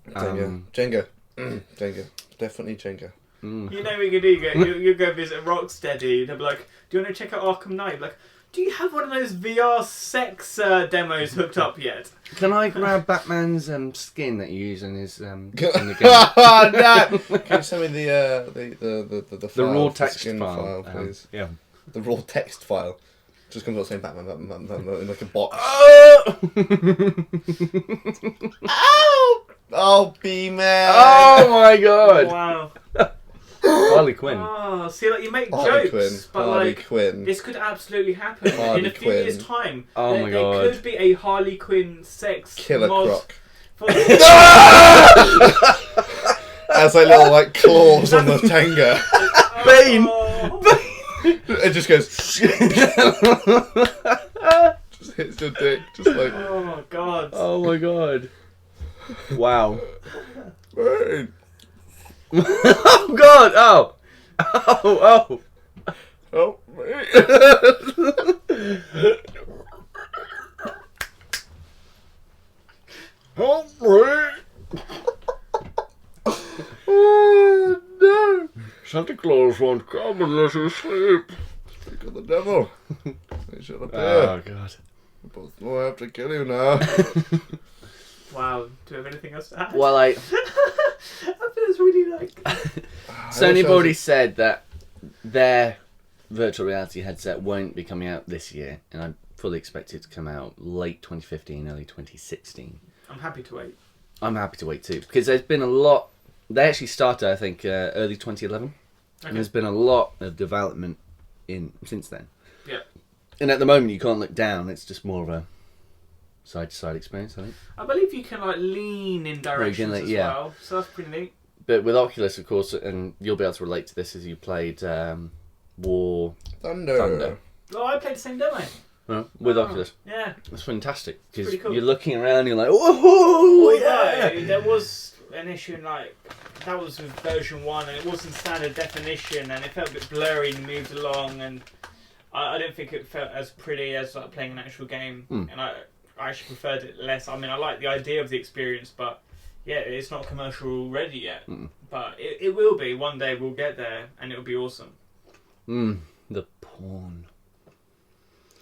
D: Jenga. Jenga. Definitely Jenga.
E: You know what you do? You go visit Rocksteady. They'll be like, "Do you want to check out Arkham Knight?" Like, do you have one of those VR sex demos hooked up yet?
B: Can I grab Batman's skin that you use in his in the game?
D: Oh, no! Can you send me the
B: The raw
D: the
B: text
D: skin
B: file,
D: please?
B: yeah.
D: The raw text file. Just comes out saying Batman in like a box. Oh, B-Man!
B: Oh my god!
E: Wow.
B: Harley Quinn.
E: Oh, see, like you make
D: Harley
E: jokes,
D: Quinn.
E: but
D: Harley
E: like
D: Quinn.
E: this could absolutely happen
D: Harley
E: in a few
D: Quinn.
E: years' time.
B: Oh
E: there,
B: my
E: there
B: God.
E: could be a Harley Quinn sex
D: Killer
E: mod
D: Croc.
E: for
D: Has like little like claws on the Tenga.
B: Bane!
E: Oh.
D: It just goes. Just hits your dick. Just like.
E: Oh god.
B: Oh my god. Wow.
D: Rain.
B: Oh God! Oh! Oh!
D: Help me.
B: Help me!
D: Oh no.
B: Santa Claus won't come unless you sleep.
D: Speak of the devil. He should appear.
B: Oh God!
D: We both know I have to kill you now.
E: Wow. Do you have anything else to add?
B: Well, I
E: I feel it's really like.
B: Sony have already said that their virtual reality headset won't be coming out this year, and I fully expect it to come out late 2015, early 2016.
E: I'm happy to wait.
B: I'm happy to wait too, because there's been a lot. They actually started, I think, early 2011, and there's been a lot of development since then.
E: Yeah.
B: And at the moment, you can't look down. It's just more of a side-to-side experience, I think.
E: I believe you can like lean in directions as well, so that's pretty neat.
B: But with Oculus, of course, and you'll be able to relate to this as you played War
D: Thunder.
E: Oh, I played the same demo.
B: with Oculus.
E: Yeah.
B: That's fantastic, because
E: Pretty cool.
B: you're looking around, you're like, whoa, yeah!
E: There was an issue in like that was with version 1, and it wasn't standard definition, and it felt a bit blurry and moved along, and I don't think it felt as pretty as like playing an actual game, and I actually preferred it less. I mean, I like the idea of the experience, but yeah, it's not commercial ready yet. But it will be. One day we'll get there, and it'll be awesome.
B: The porn.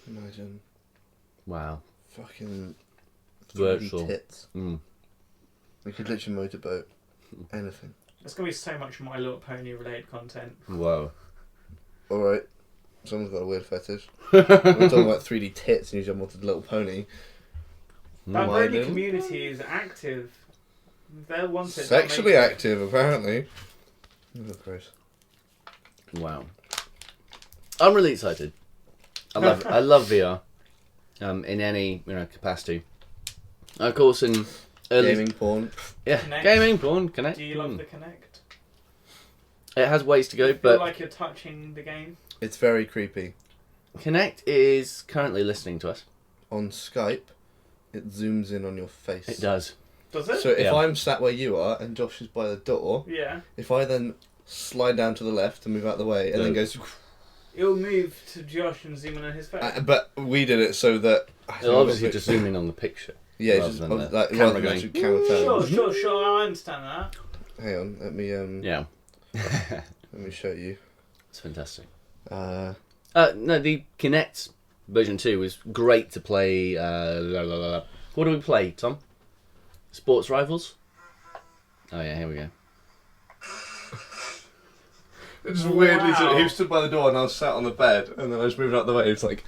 D: Imagine.
B: Wow.
D: Fucking 3D
B: Virtual.
D: tits. We could literally motorboat. Anything.
E: There's going to be so much My Little Pony related content.
B: Whoa.
D: Alright. Someone's got a weird fetish. We're talking about 3D tits and you jump onto the Little Pony.
E: That
D: My
E: Brony
D: little-
E: community is active. They're ones that
D: Sexually
E: don't make it.
D: active, apparently. Oh, gross.
B: Wow. I'm really excited. I love VR. In any capacity. Of course, in early
D: Gaming porn.
B: yeah,
E: Kinect.
B: gaming porn, Connect.
E: Do you love the Kinect?
B: It has ways to go,
E: Feel
B: but
E: like you're touching the game?
D: It's very creepy.
B: Connect is currently listening to us.
D: On Skype, it zooms in on your face.
B: It does.
E: Does it?
D: So if
B: Yeah.
D: I'm sat where you are and Josh is by the door,
E: Yeah.
D: if I then slide down to the left and move out the way and then goes...
E: It'll move to Josh and zoom in on his face.
D: but we did it so that...
B: It'll obviously just zoom in on the picture.
D: Yeah, it's
B: rather
D: just
B: than the
D: like
B: camera
D: rather than
B: going.
D: actually camera turn.
E: Sure, I understand that.
D: Hang on, let me
B: Yeah.
D: let me show you.
B: It's fantastic.
D: Uh,
B: No, the Kinect version 2 was great to play. What do we play, Tom? Sports Rivals? Oh, yeah, here we go.
D: It's
E: weirdly so-
D: he stood by the door and I was sat on the bed and then I just moved out the way. It's like,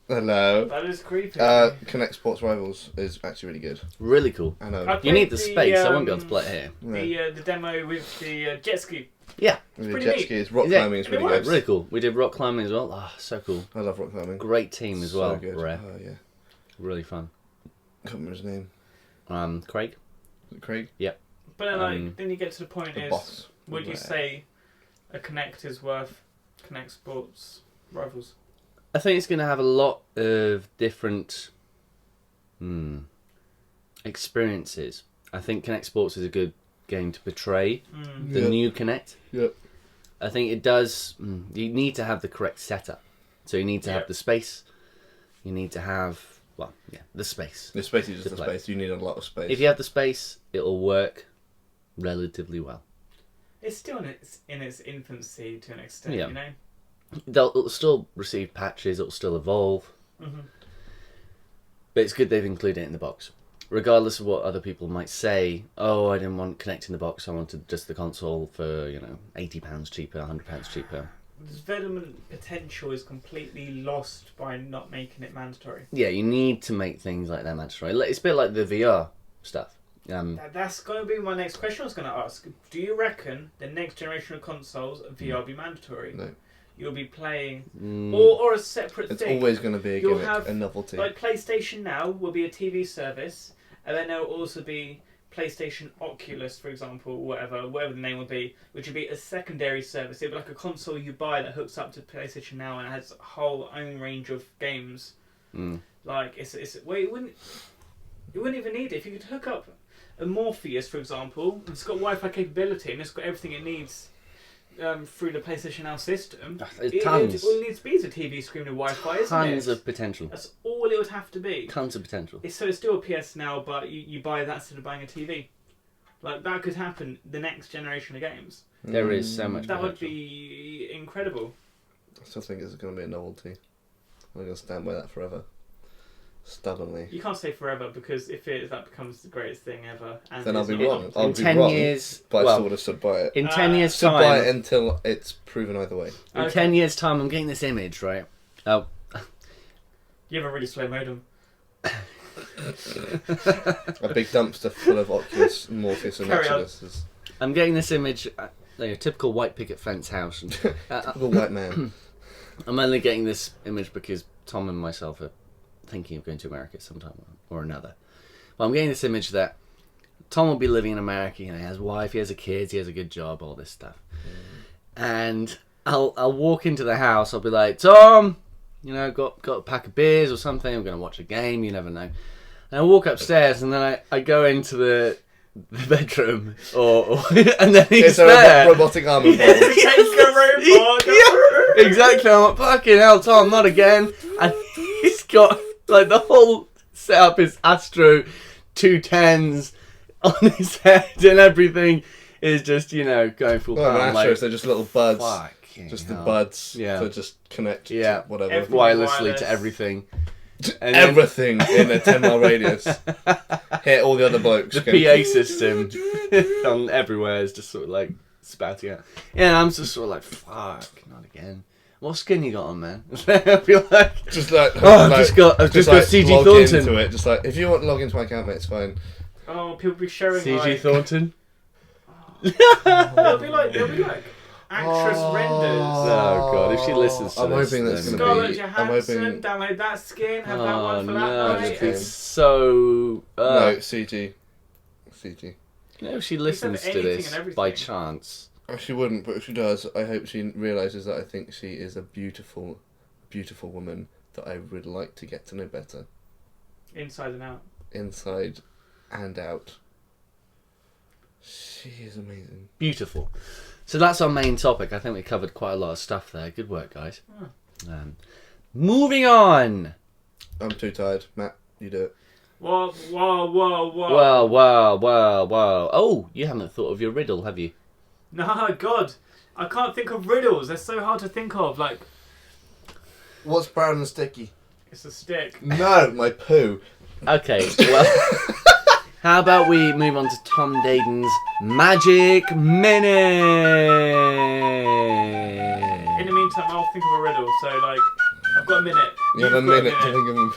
D: hello.
E: That is creepy.
D: Connect Sports Rivals is actually really good.
B: Really cool.
D: I know.
E: I
B: You need the
E: played
B: space, I won't be able to play it here.
D: Yeah.
E: The demo with the jet ski.
B: Yeah,
D: The
E: pretty
D: jet
E: neat.
D: skis, rock
B: Yeah.
D: climbing is
E: And it
D: really
E: works.
D: good.
B: really cool. We did rock climbing as well. Ah, so cool.
D: I love rock climbing.
B: Great team as well.
D: So good.
B: Rare.
D: Oh yeah.
B: Really fun.
D: Can't remember his name.
B: Craig?
D: Is it Craig?
E: But then, then you get to the point
D: The
E: is,
D: boss.
E: would you
D: Rare.
E: say a Kinect is worth Kinect Sports Rivals?
B: I think it's going to have a lot of different experiences. I think Kinect Sports is a good game to portray the
D: Yeah.
B: new Kinect.
D: Yep.
B: I think it does. You need to have the correct setup. So you need to have the space. You need to have, the space.
D: The space is just
B: To
D: the
B: play.
D: space. You need a lot of space.
B: If you have the space, it'll work relatively well.
E: It's still in its infancy to an extent,
B: Yeah.
E: you know?
B: It'll still receive patches. It'll still evolve.
E: Mm-hmm.
B: But it's good they've included it in the box. Regardless of what other people might say, oh, I didn't want Kinect in the box, I wanted just the console for, £80 cheaper, £100 cheaper.
E: The development potential is completely lost by not making it mandatory.
B: Yeah, you need to make things like that mandatory. It's a bit like the VR stuff.
E: That's going to be my next question I was going to ask. Do you reckon the next generation of consoles, VR, be mandatory?
D: No.
E: You'll be playing... Or a separate
D: It's
E: thing.
D: always going to be a
E: You'll
D: gimmick,
E: have,
D: a novelty.
E: Like PlayStation Now will be a TV service, and then there will also be PlayStation Oculus, for example, whatever the name will be, which would be a secondary service. It'd be like a console you buy that hooks up to PlayStation Now and has a whole own range of games. Like it wouldn't even need it if you could hook up a Morpheus, for example, it's got Wi-Fi capability and it's got everything it needs through the PlayStation Now system.
B: Tons.
E: All it needs to be is a TV screen with Wi-Fi, isn't it?
B: Tons of potential.
E: That's all it would have to be.
B: Tons of potential.
E: So it's still a PS Now, but you buy that instead of buying a TV. Like, that could happen the next generation of games.
B: There is so much
E: That
B: potential.
E: would be incredible.
D: I still think it's going to be a novelty. I'm going to stand by that forever. Stubbornly.
E: You can't say forever, because if that becomes the greatest thing ever, and
D: Then I'll
E: it's
D: be
E: not-
D: wrong. I'll
B: In
D: be
B: 10
D: wrong,
B: years...
D: but I
B: well,
D: still would have stood by it.
B: in 10 years'
D: Stood by it
B: time...
D: until it's proven either way.
B: In
E: Okay.
B: 10 years' time, I'm getting this image, right? Oh,
E: You have a really slow modem.
D: A big dumpster full of Oculus, Morpheus, and
E: Carry on.
D: Oculus.
B: I'm getting this image... like a typical white picket fence house. And,
D: Typical white man.
B: I'm only getting this image because Tom and myself are thinking of going to America sometime or another. But I'm getting this image that Tom will be living in America. You know, he has a wife, he has a kid, he has a good job, all this stuff. And I'll walk into the house. I'll be like, Tom, you know, got a pack of beers or something. I'm going to watch a game. You never know. And I walk upstairs, and then I go into the bedroom, and then he's
D: It's a
B: there.
D: robotic arm and ball.
B: Yeah, exactly. I'm like, fucking hell, Tom, not again. And he's got like the whole setup is Astro 210s on his head, and everything is just, you know, going full
D: Well,
B: pound.
D: Astros, they're just little buds.
B: Fucking
D: Just
B: hell.
D: the buds.
B: Yeah.
D: So just connect
B: Yeah.
D: to whatever.
E: Everything.
B: Wirelessly
E: Wireless.
B: to everything. And then
D: Everything in a 10-mile radius. Hit all the other blokes.
B: the
D: go,
B: PA system on everywhere is just sort of like spouting out. Yeah, and I'm just sort of like, fuck, not again. What skin you got on, man? I feel like,
D: Just like,
B: I've just got CG
D: log
B: Thornton.
D: into it. Just like, if you want to log into my account, mate, it's fine.
E: Oh, people be showing
B: CG
E: like
B: Thornton.
E: they'll be like actress renders.
B: Oh god, if she listens to
D: I'm
B: this,
D: hoping that's
B: then-
D: gonna
E: Scarlett
D: be- I'm
E: Johansson,
D: hoping-
E: download that skin, have that
B: Oh
E: one for that
B: no,
E: night.
D: Okay.
B: it's so...
D: No, CG. CG.
B: You know, if she listens to
E: anything
B: this
E: and
B: by
E: everything.
B: chance.
D: She wouldn't, but if she does, I hope she realises that I think she is a beautiful, beautiful woman that I would like to get to know better.
E: Inside and out.
D: Inside and out. She is amazing.
B: Beautiful. So that's our main topic. I think we covered quite a lot of stuff there. Good work, guys. Moving on.
D: I'm too tired. Matt, you do it.
E: Whoa.
B: Wow. Oh, you haven't thought of your riddle, have you?
E: No, God. I can't think of riddles. They're so hard to think of. Like,
D: What's brown and sticky?
E: it's a stick.
D: No, my poo.
B: Okay, well... How about we move on to Tom Dadens Magic Minute?
E: In the meantime, I'll think of a riddle. So, like, I've got a minute.
D: You have a
E: You've got
D: minute to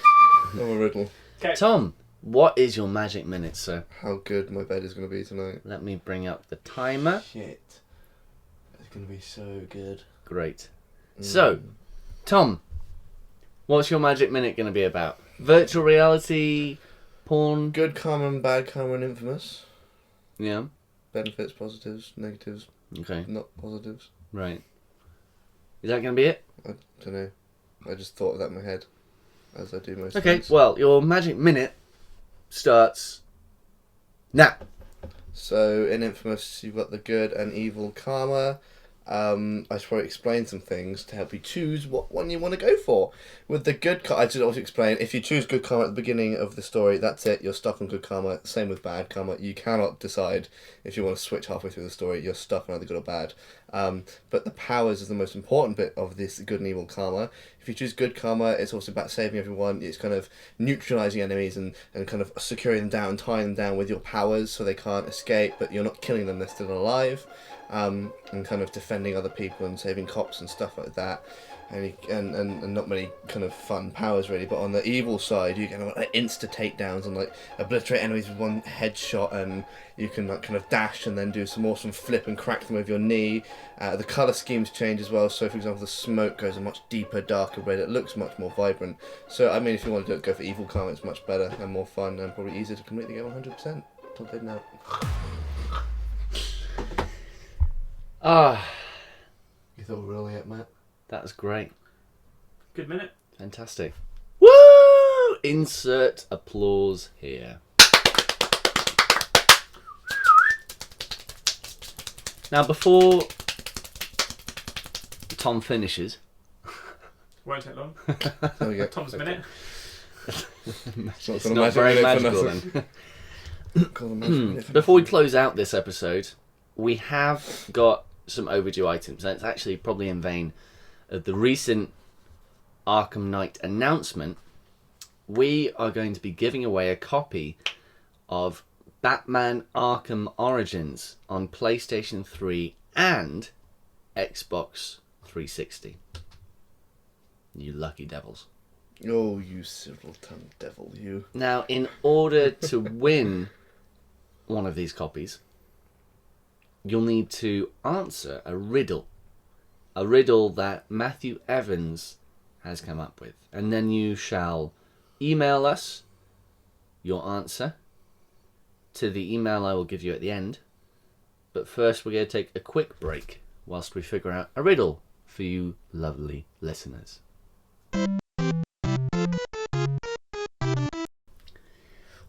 D: think of a riddle.
E: Okay.
B: Tom, what is your Magic Minute, sir?
D: How good my bed is going to be tonight.
B: Let me bring up the timer.
D: Shit. It's going to be so good.
B: Great. So, Tom, what's your Magic Minute going to be about? Virtual reality, porn?
D: Good karma and bad karma and infamous.
B: Yeah.
D: Benefits, positives, negatives,
B: Okay.
D: not positives.
B: Right. Is that going to be it?
D: I don't know. I just thought of that in my head, as I do most
B: Okay.
D: things.
B: Well, your Magic Minute starts now.
D: So in Infamous, you've got the good and evil karma. I should probably explain some things to help you choose what one you want to go for. With the good karma, I should also explain, if you choose good karma at the beginning of the story, that's it, you're stuck on good karma. Same with bad karma. You cannot decide if you want to switch halfway through the story, you're stuck on either good or bad. But the powers is the most important bit of this good and evil karma. If you choose good karma, it's also about saving everyone. It's kind of neutralising enemies and kind of securing them down, tying them down with your powers so they can't escape, but you're not killing them, they're still alive. And kind of defending other people and saving cops and stuff like that. And not many kind of fun powers really, but on the evil side you can like insta takedowns and like obliterate enemies with one headshot, and you can like kind of dash and then do some awesome flip and crack them with your knee. The colour schemes change as well, so for example the smoke goes a much deeper, darker red, it looks much more vibrant. So I mean, if you want to go for evil karma, it's much better and more fun and probably easier to complete the game 100%. Tom Dadens out.
B: Ah,
D: You thought we were rolling it, Matt?
B: that was great.
E: Good minute.
B: Fantastic. Woo! Insert applause here. Now, before Tom finishes,
E: Won't take long.
D: There we go.
E: Tom's minute.
B: it's not very magical then.
D: Call the magic minute for
B: Before we
D: nothing.
B: close out this episode, we have got some overdue items. And it's actually probably in vain of the recent Arkham Knight announcement. We are going to be giving away a copy of Batman Arkham Origins on PlayStation 3 and Xbox 360. You lucky devils.
D: Oh, you civil-tongued devil, you.
B: Now, in order to win one of these copies, you'll need to answer a riddle. A riddle that Matthew Evans has come up with. And then you shall email us your answer to the email I will give you at the end. But first, we're going to take a quick break whilst we figure out a riddle for you lovely listeners.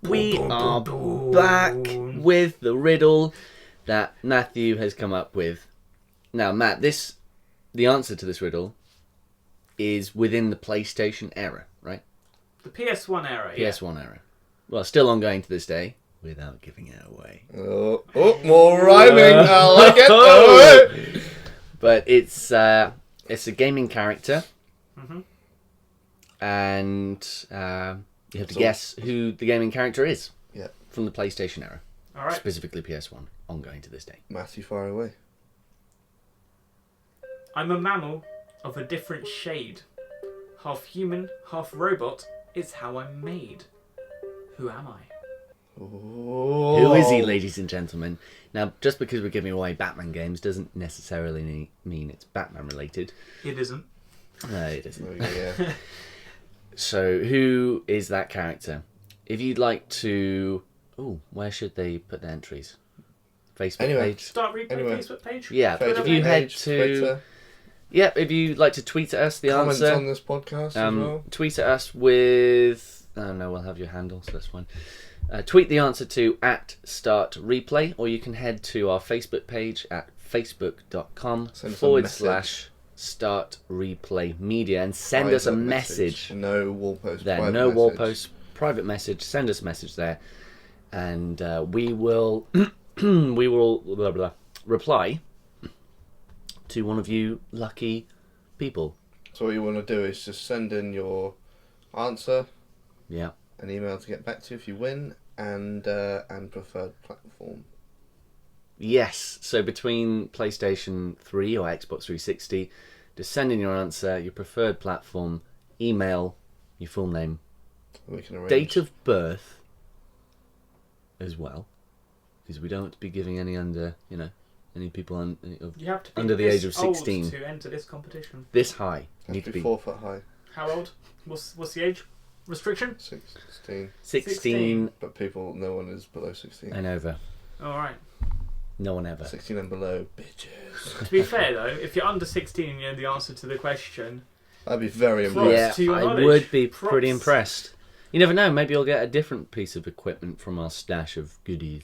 B: We are back with the riddle that Matthew has come up with. Now, Matt, the answer to this riddle is within the PlayStation era, right?
E: The PS1 era. Yeah.
B: PS1 era. Well, still ongoing to this day, without giving it away.
D: Oh, more rhyming. I like it. Oh.
B: But it's a gaming character,
E: Mm-hmm.
B: and you have to guess who the gaming character is.
D: Yeah.
B: From the PlayStation era,
E: All right.
B: specifically PS1, ongoing to this day.
D: Matthew, far away.
E: I'm a mammal of a different shade. Half human, half robot is how I'm made. Who am I?
D: Oh.
B: Who is he, ladies and gentlemen? Now, just because we're giving away Batman games doesn't necessarily mean it's Batman related.
E: It isn't.
B: No, it isn't.
D: Oh, yeah.
B: So, who is that character? If you'd like to... Oh, where should they put their entries? Facebook
D: Anyway.
B: page?
E: Start replay
D: Anyway.
E: Facebook page.
B: Yeah,
E: Twitter
B: if you
E: page.
B: head to...
D: Twitter,
B: Yep, if you'd like to tweet at us the
D: comments
B: answer...
D: on this podcast as well.
B: Tweet at us with... Oh, no, we'll have your handle, so that's fine. Tweet the answer to @StartReplay, or you can head to our Facebook page at facebook.com
D: Send us a
B: /StartReplayMedia and send us a
D: Private
B: message.
D: No wall post.
B: There,
D: private
B: no wall
D: message.
B: post, private message. Send us a message there, and we will blah, blah, reply to one of you lucky people.
D: So what you want to do is just send in your answer,
B: Yeah.
D: an email to get back to you if you win, and preferred platform.
B: Yes. So between PlayStation 3 or Xbox 360, just send in your answer, your preferred platform, email, your full name,
D: We can arrange.
B: date of birth as well, because we don't want to be giving any under, any people
E: You have to be
B: under the
E: this
B: age of
E: old
B: 16.
E: to enter this competition.
B: this high.
D: Have
B: Need
D: to
B: to
D: be
B: be
D: 4 foot high.
E: How old? What's the age restriction?
D: 16.
B: 16
D: But no one is below 16.
B: and over.
E: All right.
B: No one ever.
D: 16 and below, bitches.
E: To be fair though, if you're under 16 and you know the answer to the question,
D: I'd be very
E: Props
D: impressed.
B: Yeah,
E: to your
B: I
E: knowledge.
B: would be
E: Props.
B: pretty impressed. You never know, maybe you'll get a different piece of equipment from our stash of goodies.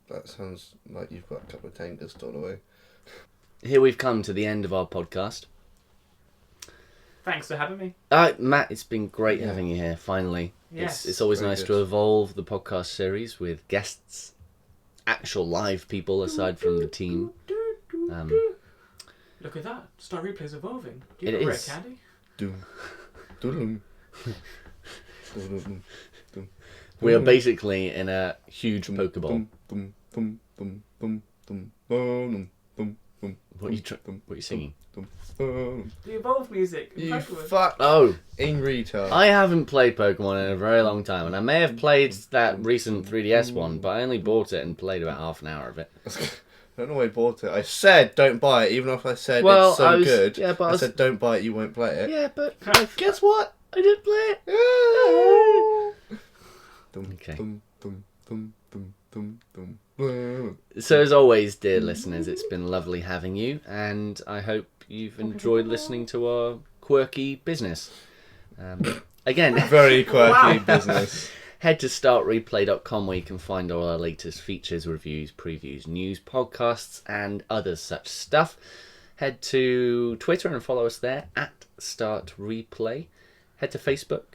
D: That sounds like you've got a couple of tankers stored away.
B: Here we've come to the end of our podcast.
E: thanks for having me.
B: Matt, it's been great
D: Yeah.
B: having you here, finally.
E: Yes.
B: It's always
D: Very
B: nice
D: good.
B: to evolve the podcast series with guests, actual live people aside from the team.
E: Look at that. Star Replay's evolving. Do
B: It
E: you know
B: is.
E: Candy?
D: Doom. Doodle. Doodle.
B: We are basically in a huge Pokeball. What are you singing?
E: The evolve music. in
D: You
E: Pokemon.
D: fuck
B: Oh,
D: in retard.
B: I haven't played Pokemon in a very long time, and I may have played that recent 3DS one, but I only bought it and played about half an hour of it.
D: I don't know why I bought it. I said don't buy it, even if I said
B: Well,
D: it's so
B: I was-
D: good.
B: yeah, but I
D: I
B: was-
D: said don't buy it, you won't play it.
B: Yeah, but guess what? I did play it. Okay. So as always, dear listeners, it's been lovely having you, and I hope you've enjoyed listening to our quirky business. Again,
D: Very quirky
E: Wow.
D: business.
B: Head to startreplay.com where you can find all our latest features, reviews, previews, news, podcasts, and other such stuff. Head to Twitter and follow us there at startreplay. Head to Facebook,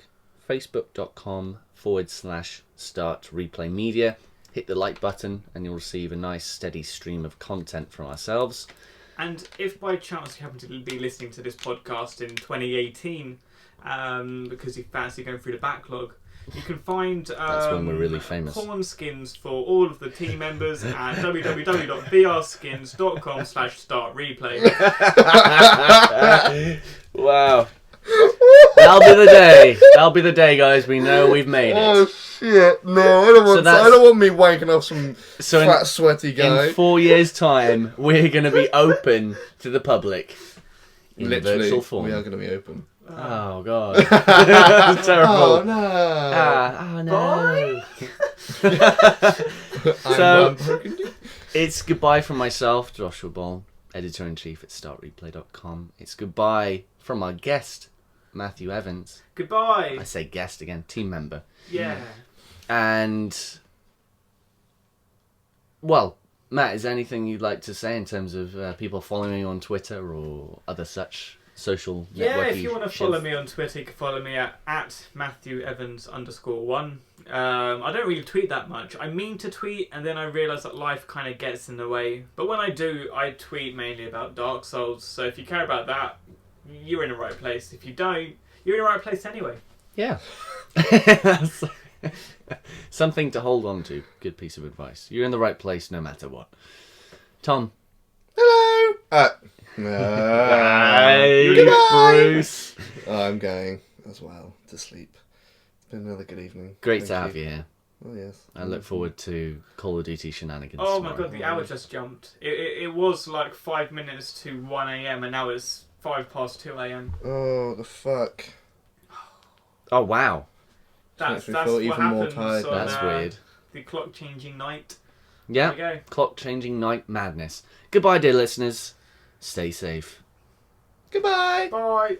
B: facebook.com/startreplaymedia. Hit the like button and you'll receive a nice steady stream of content from ourselves.
E: And if by chance you happen to be listening to this podcast in 2018, because you fancy going through the backlog, you can find
B: That's when we're really famous.
E: porn skins for all of the team members at www.vrskins.com/startreplay.
B: Wow. That'll be the day. That'll be the day, guys. We know we've made
F: Oh
B: it.
F: shit! No, I don't want.
B: that's-
F: I don't want me wanking off some
B: So
F: fat, sweaty guy.
B: in 4 years' time, we're going to be open to the public in
F: Literally,
B: virtual form.
F: we are going to be open.
B: Oh, God. That's terrible.
F: Oh no!
B: Oh, no.
F: I'm
B: So-
F: Burgundy.
B: It's goodbye from myself, Joshua Ball, editor-in-chief at startreplay.com. It's goodbye from our guest, Matthew Evans.
E: Goodbye.
B: I say guest again, team member.
E: Yeah.
B: And, well, Matt, is there anything you'd like to say in terms of people following you on Twitter or other such social networking?
E: Yeah, if you want to follow
B: shit?
E: me on Twitter, you can follow me at @MatthewEvans_1. I don't really tweet that much. I mean to tweet, and then I realise that life kind of gets in the way. But when I do, I tweet mainly about Dark Souls. So if you care about that, you're in the right place. If you don't, you're in the right place anyway.
B: Yeah. That's something to hold on to. Good piece of advice. You're in the right place no matter what. Tom.
F: Hello.
B: Hey,
F: Goodbye.
B: Bruce.
F: I'm going as well to sleep. It's been another good evening.
B: Great
F: Thank
B: to have you here.
F: Oh yes.
B: I look forward to Call of Duty shenanigans.
E: Oh my
B: tomorrow.
E: god, the hour just jumped. It was like 5 minutes to 1 a.m. and now it's 5 past 2 a.m.
F: Oh the fuck.
B: Oh, wow.
F: Makes
E: That's
F: me
E: what
F: feel even more
E: happens
F: tired.
E: on
B: That's weird.
E: the clock changing night.
B: Yeah.
E: There we go.
B: Clock changing night madness. Goodbye, dear listeners. Stay safe.
F: Goodbye.
E: Bye.